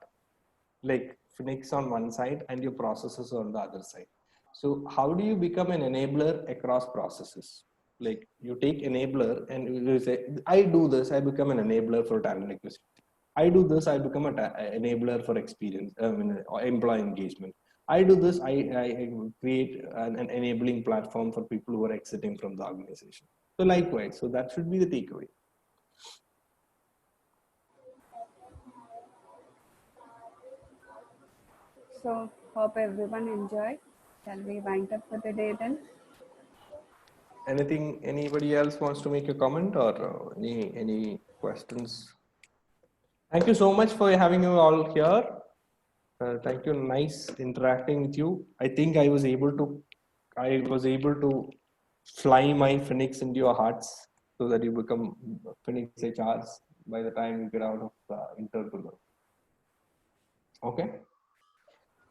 like Phoenix on one side and your processes on the other side. So how do you become an enabler across processes? Like you take enabler and you say, I do this, I become an enabler for talent acquisition. I do this, I become an enabler for experience, employee engagement. I do this, I create an enabling platform for people who are exiting from the organization. So likewise, so that should be the takeaway.
So hope everyone enjoyed. Shall we wind up for the day then?
anything? Anybody else wants to make a comment or any questions? Thank you so much for having you all here. Thank you. Nice interacting with you. I think I was able to fly my Phoenix into your hearts so that you become Phoenix HRs by the time you get out of intern. Okay.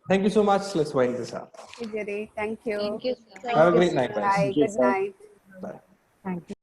Thank you so much. Let's wind this up.
Thank you.
Thank you, sir.
Have a great night, guys.
Bye. Good night.
Bye.
Thank you.